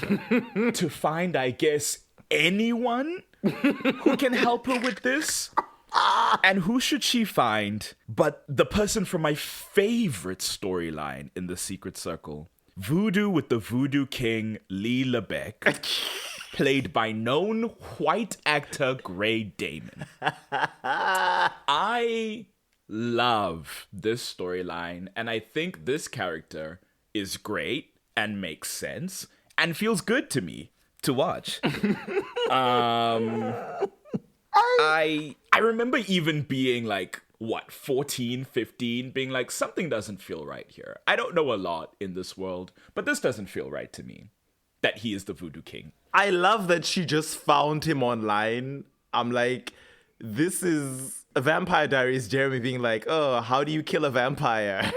to find, I guess, anyone who can help her with this. And who should she find but the person from my favorite storyline in the Secret Circle? Voodoo with the Voodoo King, Lee Lebec, played by known white actor Gray Damon. I love this storyline, and I think this character is great and makes sense and feels good to me to watch. I remember even being like, 14, 15, being like, something doesn't feel right here. I don't know a lot in this world, but this doesn't feel right to me, that he is the Voodoo King. I love that she just found him online. I'm like, this is a Vampire Diaries Jeremy being like, oh, how do you kill a vampire?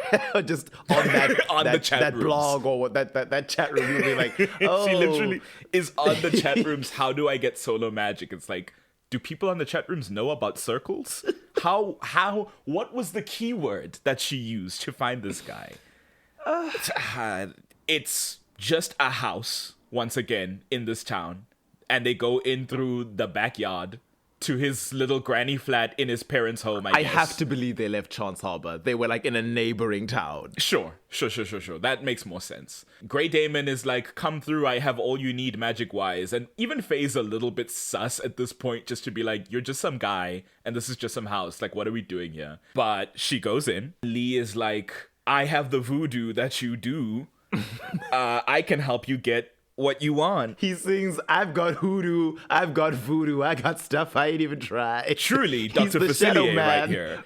Just on the chat rooms. Blog or that chat room, being like, oh. She literally is on the chat rooms. How do I get solo magic? It's like, do people on the chat rooms know about circles? What was the keyword that she used to find this guy? It's just a house, once again, in this town. And they go in through the backyard to his little granny flat in his parents' home, I guess. Have to believe they left Chance Harbor. They were like in a neighboring town. Sure. That makes more sense. Grey Damon is like, come through, I have all you need magic-wise. And even Faye's a little bit sus at this point, just to be like, you're just some guy, and this is just some house. Like, what are we doing here? But she goes in. Lee is like, I have the voodoo that you do. I can help you get what you want. He sings, I've got hoodoo, I've got voodoo, I got stuff I ain't even tried. Truly, Dr. Facilier right here.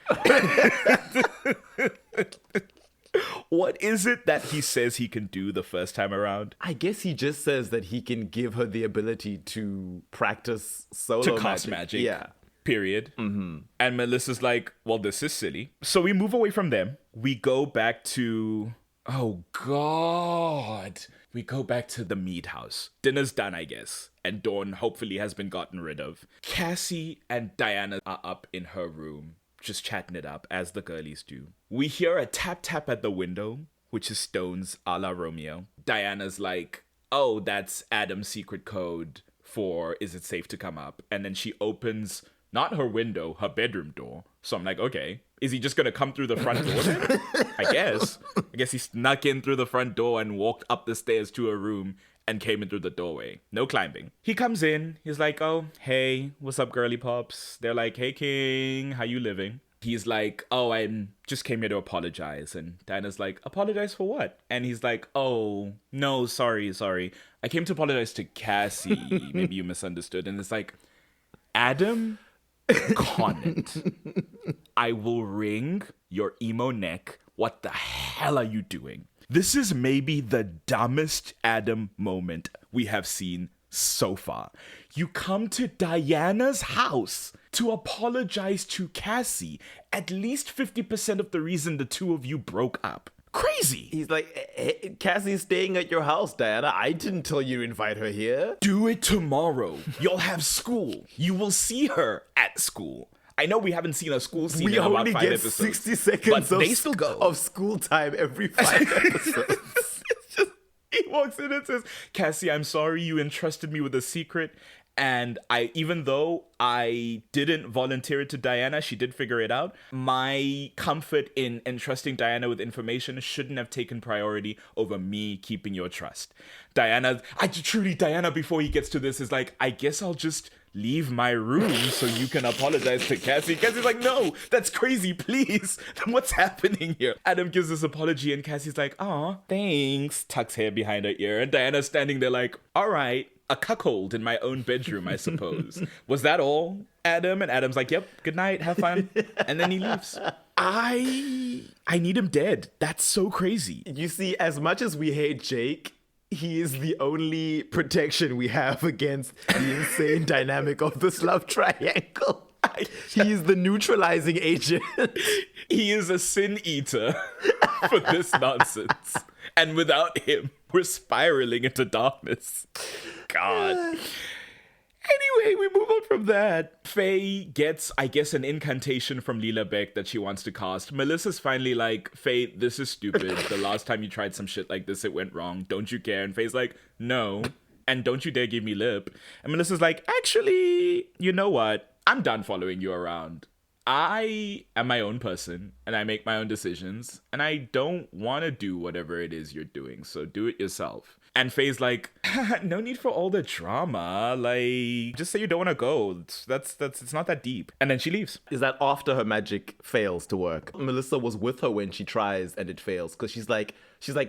What is it that he says he can do the first time around? I guess he just says that he can give her the ability to practice solo magic. To cast magic. Yeah. Period. Mm-hmm. And Melissa's like, well, this is silly. So we move away from them. We go back to... Oh, God. We go back to the mead house. Dinner's done, I guess. And Dawn hopefully has been gotten rid of. Cassie and Diana are up in her room just chatting it up, as the girlies do. We hear a tap at the window, which is Stone's a la Romeo. Diana's like, oh, that's Adam's secret code for is it safe to come up? And then she opens, not her window, her bedroom door. So I'm like, okay, is he just going to come through the front door then? I guess he snuck in through the front door and walked up the stairs to her room and came in through the doorway. No climbing. He comes in. He's like, oh, hey, what's up, girly pops? They're like, hey, king, how you living? He's like, oh, I just came here to apologize. And Diana's like, apologize for what? And he's like, oh, no, sorry. I came to apologize to Cassie. Maybe you misunderstood. And it's like, Adam Conant, I will wring your emo neck. What the hell are you doing? This is maybe the dumbest Adam moment we have seen so far. You come to Diana's house to apologize to Cassie. At least 50% of the reason the two of you broke up. Crazy. He's like, hey, Cassie's staying at your house, Diana. I didn't tell you to invite her here. Do it tomorrow. You'll have school. You will see her at school. I know we haven't seen a school scene in about 5 episodes. We only get 60 seconds but they still go. Of school time every 5 episodes. He walks in and says, Cassie, I'm sorry you entrusted me with a secret. And even though I didn't volunteer it to Diana, she did figure it out. My comfort in entrusting Diana with information shouldn't have taken priority over me keeping your trust. Diana, before he gets to this, is like, I guess I'll just leave my room so you can apologize to Cassie. Cassie's like, no, that's crazy, please. What's happening here? Adam gives this apology and Cassie's like, aw, thanks. Tucks hair behind her ear. And Diana's standing there like, all right, a cuckold in my own bedroom, I suppose. Was that all, Adam? And Adam's like, yep, good night, have fun. And then he leaves. I need him dead. That's so crazy. You see, as much as we hate Jake, he is the only protection we have against the insane dynamic of this love triangle. He is the neutralizing agent. He is a sin eater for this nonsense. And without him, we're spiraling into darkness. God. Anyway, we move on from that. Faye gets, I guess, an incantation from Lila Beck that she wants to cast. Melissa's finally like, Faye, this is stupid. The last time you tried some shit like this, it went wrong. Don't you care? And Faye's like, no. And don't you dare give me lip. And Melissa's like, actually, you know what? I'm done following you around. I am my own person and I make my own decisions and I don't want to do whatever it is you're doing. So do it yourself. And Faye's like, no need for all the drama. Like, just say you don't want to go. It's not that deep. And then she leaves. Is that after her magic fails to work? Melissa was with her when she tries and it fails because she's like,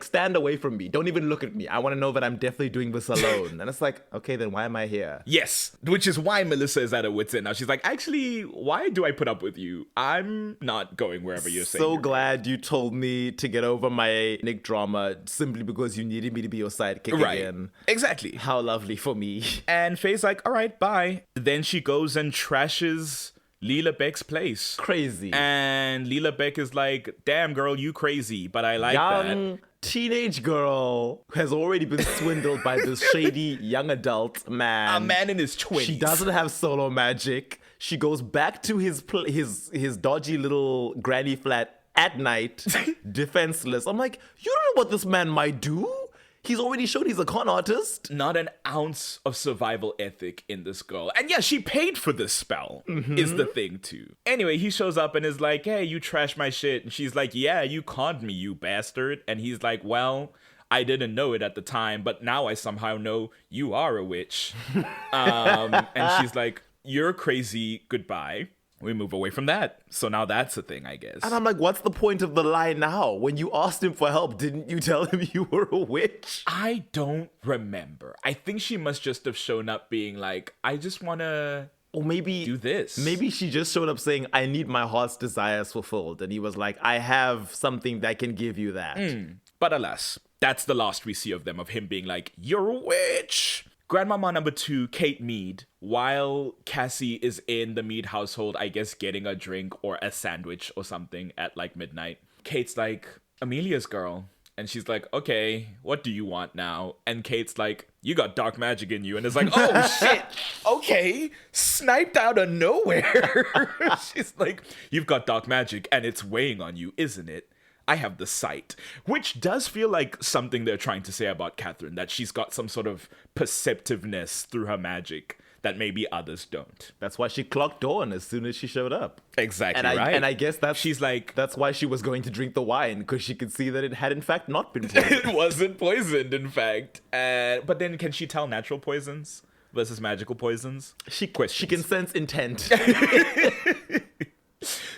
stand away from me. Don't even look at me. I want to know that I'm definitely doing this alone. And it's like, okay, then why am I here? Yes, which is why Melissa is at her wit's end now. She's like, actually, why do I put up with you? I'm not going wherever you're saying. So glad you told me to get over my Nick drama simply because you needed me to be your sidekick again. Exactly. How lovely for me. And Faye's like, all right, bye. Then she goes and trashes Lila Beck's place. Crazy. And Lila Beck is like, damn, girl, you crazy, but I like young that. Teenage girl has already been swindled by this shady young adult man. A man in his 20s. She doesn't have solo magic. She goes back to his dodgy little granny flat at night, defenseless. I'm like, you don't know what this man might do? He's already shown he's a con artist. Not an ounce of survival ethic in this girl. And yeah, she paid for this spell, is the thing too. Anyway, he shows up and is like, hey, you trashed my shit. And she's like, yeah, you conned me, you bastard. And he's like, well, I didn't know it at the time, but now I somehow know you are a witch. And she's like, you're crazy, goodbye. We move away from that. So now that's a thing, I guess. And I'm like, what's the point of the lie now? When you asked him for help, didn't you tell him you were a witch? I don't remember. I think she must just have shown up being like, I just want to do this. Maybe she just showed up saying, I need my heart's desires fulfilled. And he was like, I have something that can give you that. But alas, that's the last we see of them, of him being like, you're a witch. Grandmama number 2, Kate Mead, while Cassie is in the Mead household, I guess getting a drink or a sandwich or something at like midnight, Kate's like, Amelia's girl, And she's like, okay, what do you want now? And Kate's like, you got dark magic in you. And it's like, oh, shit. Okay. Sniped out of nowhere. She's like, you've got dark magic and it's weighing on you, isn't it? I have the sight. Which does feel like something they're trying to say about Catherine, that she's got some sort of perceptiveness through her magic that maybe others don't. That's why she clocked on as soon as she showed up. Exactly, right? And I guess that's why she was going to drink the wine, because she could see that it had in fact not been poisoned. It wasn't poisoned, in fact. But then can she tell natural poisons versus magical poisons? She can sense intent.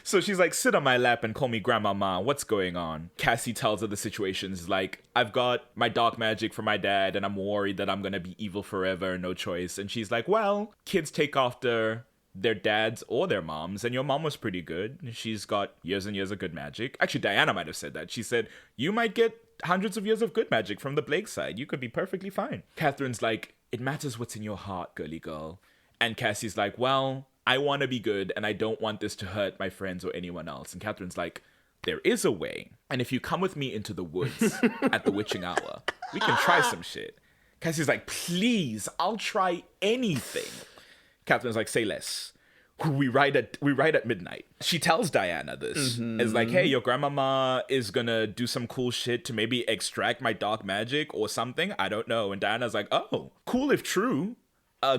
So she's like, sit on my lap and call me Grandmama. What's going on? Cassie tells her the situation. Is like, I've got my dark magic from my dad and I'm worried that I'm going to be evil forever. No choice. And she's like, well, kids take after their dads or their moms. And your mom was pretty good. She's got years and years of good magic. Actually, Diana might have said that. She said, you might get hundreds of years of good magic from the Blake side. You could be perfectly fine. Catherine's like, it matters what's in your heart, girly girl. And Cassie's like, well, I want to be good and I don't want this to hurt my friends or anyone else. And Catherine's like, there is a way. And if you come with me into the woods at the witching hour, we can try some shit. Cassie's like, please, I'll try anything. Catherine's like, say less. We ride at midnight. She tells Diana this. It's like, hey, your grandmama is gonna do some cool shit to maybe extract my dark magic or something. I don't know. And Diana's like, oh, cool if true.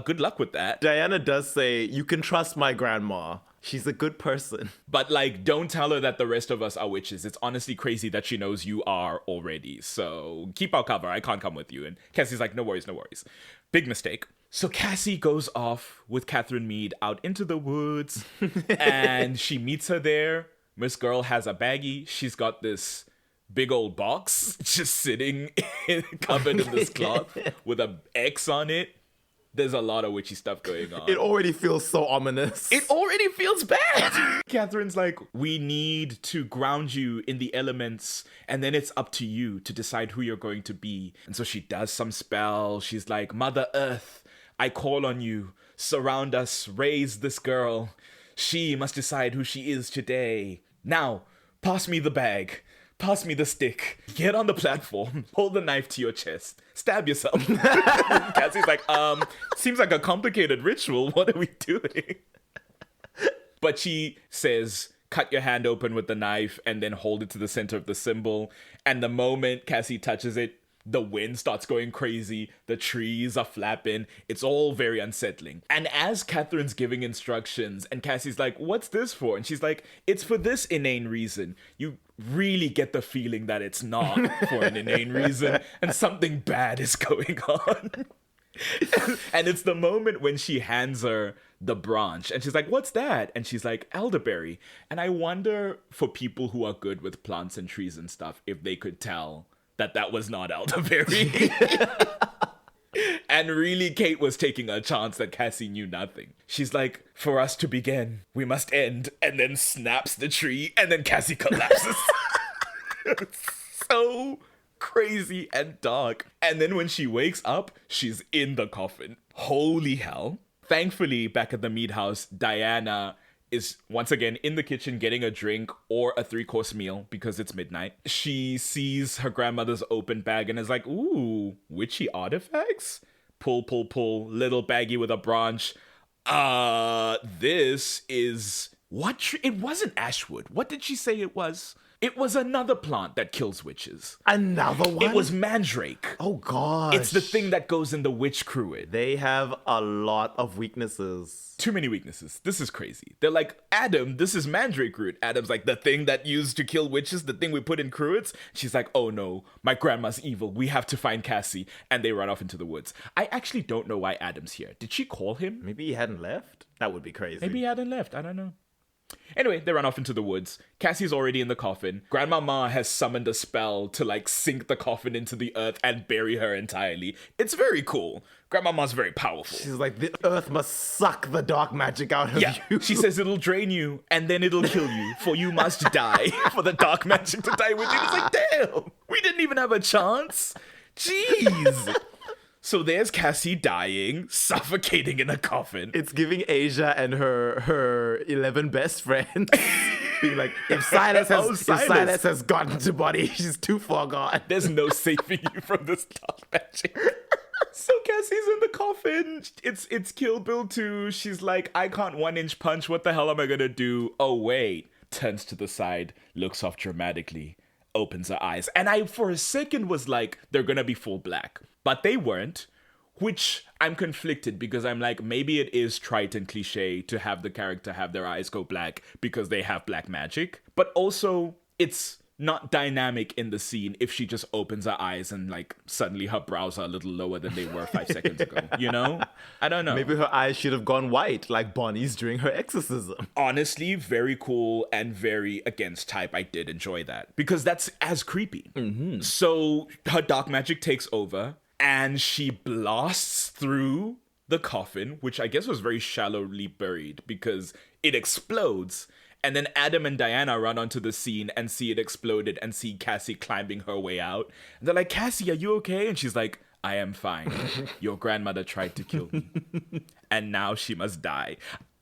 Good luck with that. Diana does say, you can trust my grandma. She's a good person. But, like, don't tell her that the rest of us are witches. It's honestly crazy that she knows you are already. So keep our cover. I can't come with you. And Cassie's like, no worries, no worries. Big mistake. So Cassie goes off with Catherine Mead out into the woods. And she meets her there. Miss Girl has a baggie. She's got this big old box just sitting covered in this cloth with an X on it. There's a lot of witchy stuff going on. It already feels so ominous. It already feels bad. Catherine's like, we need to ground you in the elements, and then it's up to you to decide who you're going to be. And so she does some spell. She's like, Mother Earth, I call on you. Surround us. Raise this girl. She must decide who she is today. Now, pass me the bag. Pass me the stick. Get on the platform. Hold the knife to your chest. Stab yourself. Cassie's like, seems like a complicated ritual. What are we doing? But she says, cut your hand open with the knife and then hold it to the center of the symbol. And the moment Cassie touches it, the wind starts going crazy. The trees are flapping. It's all very unsettling. And as Catherine's giving instructions and Cassie's like, what's this for? And she's like, it's for this inane reason. You really get the feeling that it's not for an inane reason and something bad is going on. And it's the moment when she hands her the branch and she's like, what's that? And she's like, elderberry. And I wonder, for people who are good with plants and trees and stuff, if they could tell that was not elderberry. And really, Kate was taking a chance that Cassie knew nothing. She's like, for us to begin, we must end, and then snaps the tree, and then Cassie collapses. So crazy and dark. And then when she wakes up, she's in the coffin. Holy hell. Thankfully, back at the meat house, Diana is once again in the kitchen getting a drink or a 3-course meal because it's midnight. She sees her grandmother's open bag and is like, ooh, witchy artifacts? Pull, pull, pull, little baggie with a branch. This is... what tree? It wasn't ashwood. What did she say it was? It was another plant that kills witches. Another one? It was mandrake. Oh, gosh. It's the thing that goes in the witch cruid. They have a lot of weaknesses. Too many weaknesses. This is crazy. They're like, Adam, this is mandrake root. Adam's like, the thing that used to kill witches, the thing we put in cruids. She's like, oh no, my grandma's evil. We have to find Cassie. And they run off into the woods. I actually don't know why Adam's here. Did she call him? Maybe he hadn't left? That would be crazy. Maybe he hadn't left. I don't know. Anyway, they run off into the woods. Cassie's already in the coffin. Grandmama has summoned a spell to like sink the coffin into the earth and bury her entirely. It's very cool. Grandmama's very powerful. She's like, the earth must suck the dark magic out of you. She says it'll drain you and then it'll kill you, for you must die for the dark magic to die with you. It's like, damn, we didn't even have a chance. Jeez. So there's Cassie dying, suffocating in a coffin. It's giving Asia and her 11 best friends. being like, if Silas Silas. has gotten to body, she's too far gone. There's no saving you from this dark magic. So Cassie's in the coffin. It's Kill Bill 2. She's like, I can't 1-inch punch. What the hell am I gonna do? Oh, wait. Turns to the side, looks off dramatically, opens her eyes. And I, for a second, was like, they're gonna be full black. But they weren't. Which I'm conflicted because I'm like, maybe it is trite and cliche to have the character have their eyes go black because they have black magic. But also, it's not dynamic in the scene if she just opens her eyes and like suddenly her brows are a little lower than they were 5 seconds ago, you know? I don't know. Maybe her eyes should have gone white like Bonnie's during her exorcism. Honestly, very cool and very against type. I did enjoy that because that's as creepy. Mm-hmm. So her dark magic takes over and she blasts through the coffin, which I guess was very shallowly buried because it explodes. And then Adam and Diana run onto the scene and see it exploded and see Cassie climbing her way out. And they're like, Cassie, are you okay? And she's like, I am fine. Your grandmother tried to kill me. And now she must die.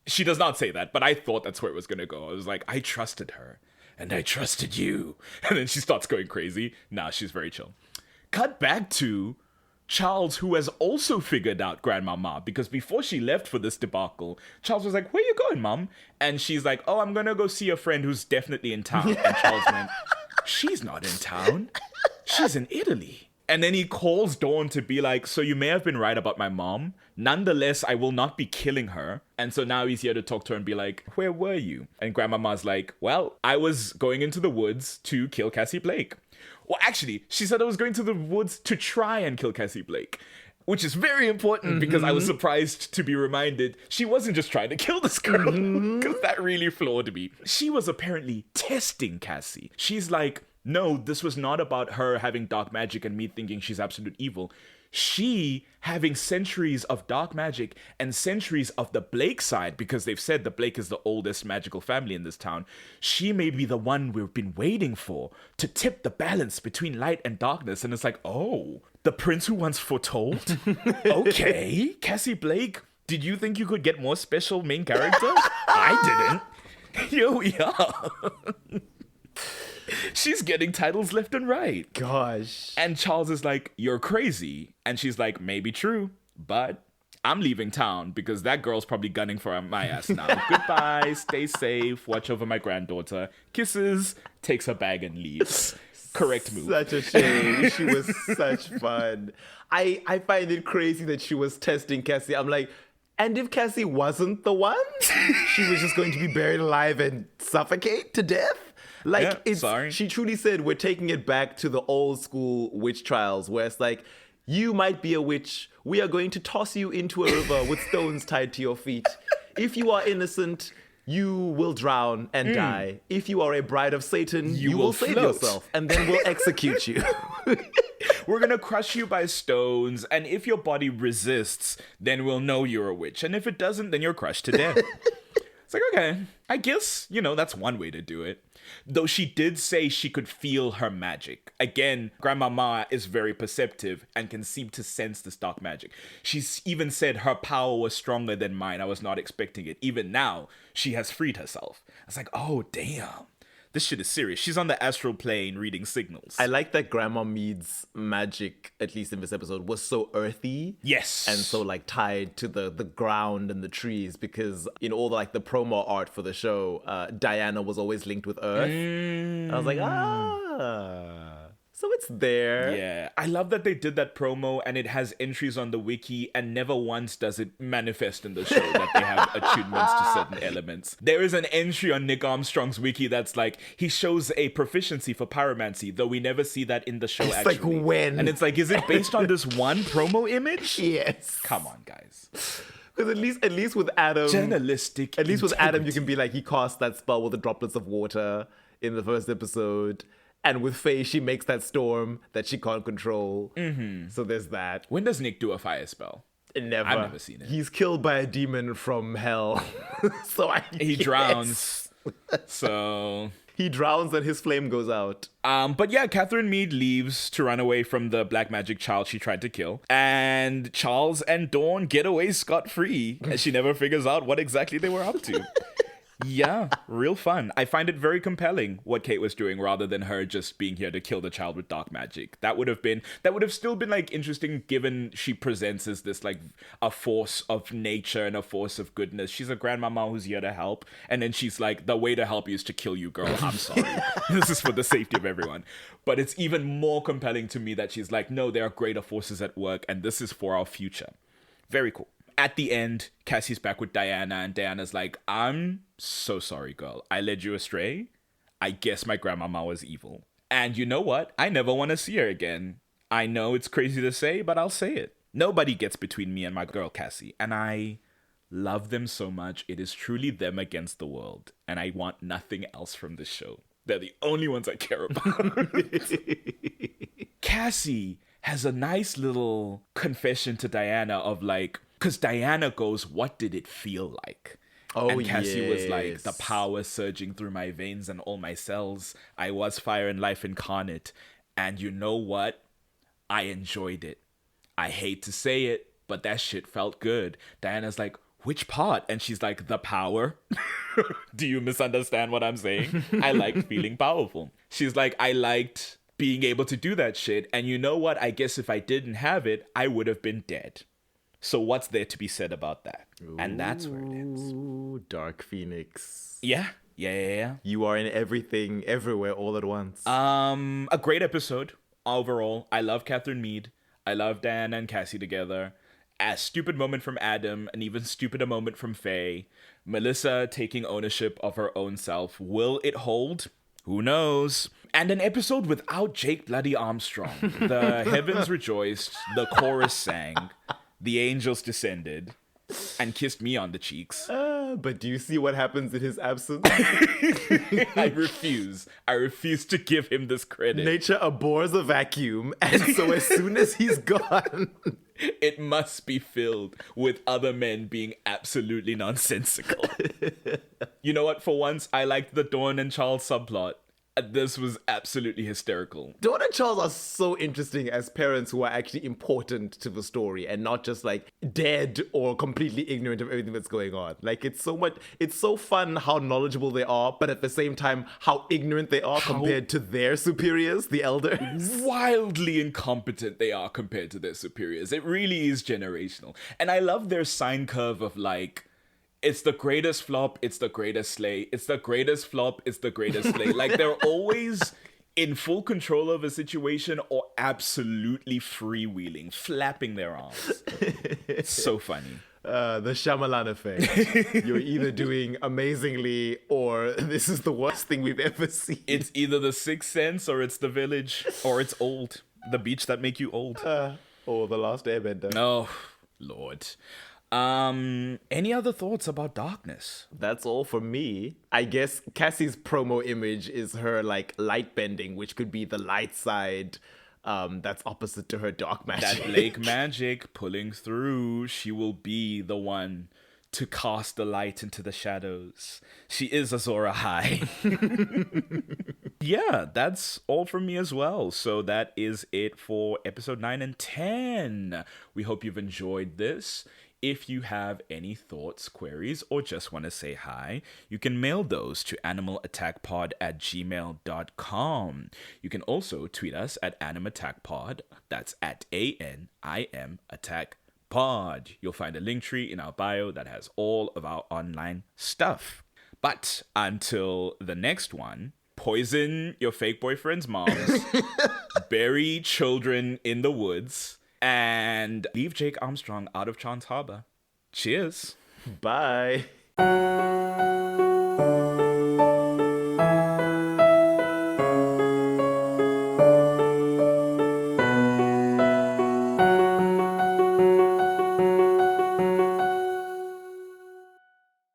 She does not say that, but I thought that's where it was going to go. I was like, I trusted her. And I trusted you. And then she starts going crazy. Nah, she's very chill. Cut back to Charles, who has also figured out Grandmama, because before she left for this debacle, Charles was like, where you going, Mom? And she's like, oh, I'm gonna go see a friend who's definitely in town. And Charles went, she's not in town. She's in Italy. And then he calls Dawn to be like, so you may have been right about my mom. Nonetheless, I will not be killing her. And so now he's here to talk to her and be like, where were you? And Grandmama's like, well, I was going into the woods to kill Cassie Blake. Well, actually, she said I was going to the woods to try and kill Cassie Blake, which is very important because I was surprised to be reminded she wasn't just trying to kill this girl, because that really floored me. She was apparently testing Cassie. She's like, no, this was not about her having dark magic and me thinking she's absolute evil. She having centuries of dark magic and centuries of the Blake side, because they've said the Blake is the oldest magical family in this town. She may be the one we've been waiting for to tip the balance between light and darkness. And it's like, oh, the prince who once foretold? Okay, Cassie Blake, did you think you could get more special main character? I didn't. Here we are. She's getting titles left and right. Gosh. And Charles is like, you're crazy. And she's like, maybe true, but I'm leaving town because that girl's probably gunning for my ass now. Goodbye, stay safe, watch over my granddaughter. Kisses, takes her bag and leaves. Correct move. Such a shame. She was such fun. I find it crazy that she was testing Cassie. I'm like, and if Cassie wasn't the one, she was just going to be buried alive and suffocate to death? Like, she truly said, we're taking it back to the old school witch trials, where it's like, you might be a witch. We are going to toss you into a river with stones tied to your feet. If you are innocent, you will drown and die. If you are a bride of Satan, you will save yourself, and then we'll execute you. We're gonna crush you by stones, and if your body resists, then we'll know you're a witch. And if it doesn't, then you're crushed to death. It's like, okay, I guess, that's one way to do it. Though she did say she could feel her magic. Again, Grandmama is very perceptive and can seem to sense this dark magic. She's even said her power was stronger than mine. I was not expecting it. Even now, she has freed herself. I was like, oh, damn. This shit is serious. She's on the astral plane reading signals. I like that Grandma Mead's magic, at least in this episode, was so earthy. Yes. And so tied to the ground and the trees, because in all the promo art for the show, Diana was always linked with earth. I was like, so it's there. Yeah. I love that they did that promo and it has entries on the wiki and never once does it manifest in the show that they have attunements to certain elements. There is an entry on Nick Armstrong's wiki that's like, he shows a proficiency for pyromancy, though we never see that in the show it's actually. Like when? And it's like, is it based on this one promo image? Yes. Come on, guys. Because at least with Adam, journalistic At least with integrity. Adam, you can be like, he cast that spell with the droplets of water in the first episode. And with Faye, she makes that storm that she can't control. Mm-hmm. So there's that. When does Nick do a fire spell? Never. I've never seen it. He's killed by a demon from hell. He drowns. So he drowns and his flame goes out. But yeah, Catherine Mead leaves to run away from the black magic child she tried to kill. And Charles and Dawn get away scot-free as she never figures out what exactly they were up to. Yeah, real fun. I find it very compelling what Kate was doing rather than her just being here to kill the child with dark magic. That would have still been like interesting given she presents as this like a force of nature and a force of goodness. She's a grandmama who's here to help, and then she's like, the way to help you is to kill you, girl. I'm sorry. This is for the safety of everyone. But it's even more compelling to me that she's like, no, there are greater forces at work and this is for our future. Very cool. At the end, Cassie's back with Diana, and Diana's like, I'm so sorry, girl. I led you astray. I guess my grandmama was evil. And you know what? I never want to see her again. I know it's crazy to say, but I'll say it. Nobody gets between me and my girl, Cassie. And I love them so much. It is truly them against the world. And I want nothing else from this show. They're the only ones I care about. Cassie has a nice little confession to Diana of like, because Diana goes, what did it feel like? Oh, and Cassie was like, yes. the power surging through my veins and all my cells. I was fire and life incarnate. And you know what? I enjoyed it. I hate to say it, but that shit felt good. Diana's like, which part? And she's like, the power. Do you misunderstand what I'm saying? I liked feeling powerful. She's like, I liked being able to do that shit. And you know what? I guess if I didn't have it, I would have been dead. So what's there to be said about that? And that's where it ends. Ooh, Dark Phoenix. Yeah. You are in everything, everywhere, all at once. A great episode overall. I love Catherine Mead. I love Diana and Cassie together. A stupid moment from Adam, an even stupider moment from Faye. Melissa taking ownership of her own self. Will it hold? Who knows? And an episode without Jake Bloody Armstrong. The heavens rejoiced. The chorus sang. The angels descended and kissed me on the cheeks. But do you see what happens in his absence? I refuse. I refuse to give him this credit. Nature abhors a vacuum, and so as soon as he's gone... It must be filled with other men being absolutely nonsensical. You know what? For once, I liked the Dawn and Charles subplot. This was absolutely hysterical. Dawn and Charles are so interesting as parents who are actually important to the story and not just like dead or completely ignorant of everything that's going on. Like it's so fun how knowledgeable they are, but at the same time, how ignorant they are compared to their superiors, the elders. Wildly incompetent they are compared to their superiors. It really is generational. And I love their sine curve of like, it's the greatest flop, it's the greatest slay. It's the greatest flop, it's the greatest slay. Like, they're always in full control of a situation or absolutely freewheeling, flapping their arms. It's so funny. The Shyamalan effect. You're either doing amazingly or this is the worst thing we've ever seen. It's either The Sixth Sense or it's The Village or it's Old. The beach that make you old. Or The Last Airbender. Oh, Lord. Any other thoughts about Darkness? That's all for me. I guess Cassie's promo image is her like light bending, which could be the light side. That's opposite to her dark magic. That Blake magic pulling through. She will be the one to cast the light into the shadows. She is Azor Ahai. Yeah, that's all from me as well. So that is it for episode 9 and 10. We hope you've enjoyed this. If you have any thoughts, queries, or just want to say hi, you can mail those to animalattackpod@gmail.com. You can also tweet us at animattackpod. That's at ANIM Attack Pod. You'll find a link tree in our bio that has all of our online stuff. But until the next one, poison your fake boyfriend's moms, bury children in the woods, and leave Jake Armstrong out of Chance Harbor. Cheers. Bye.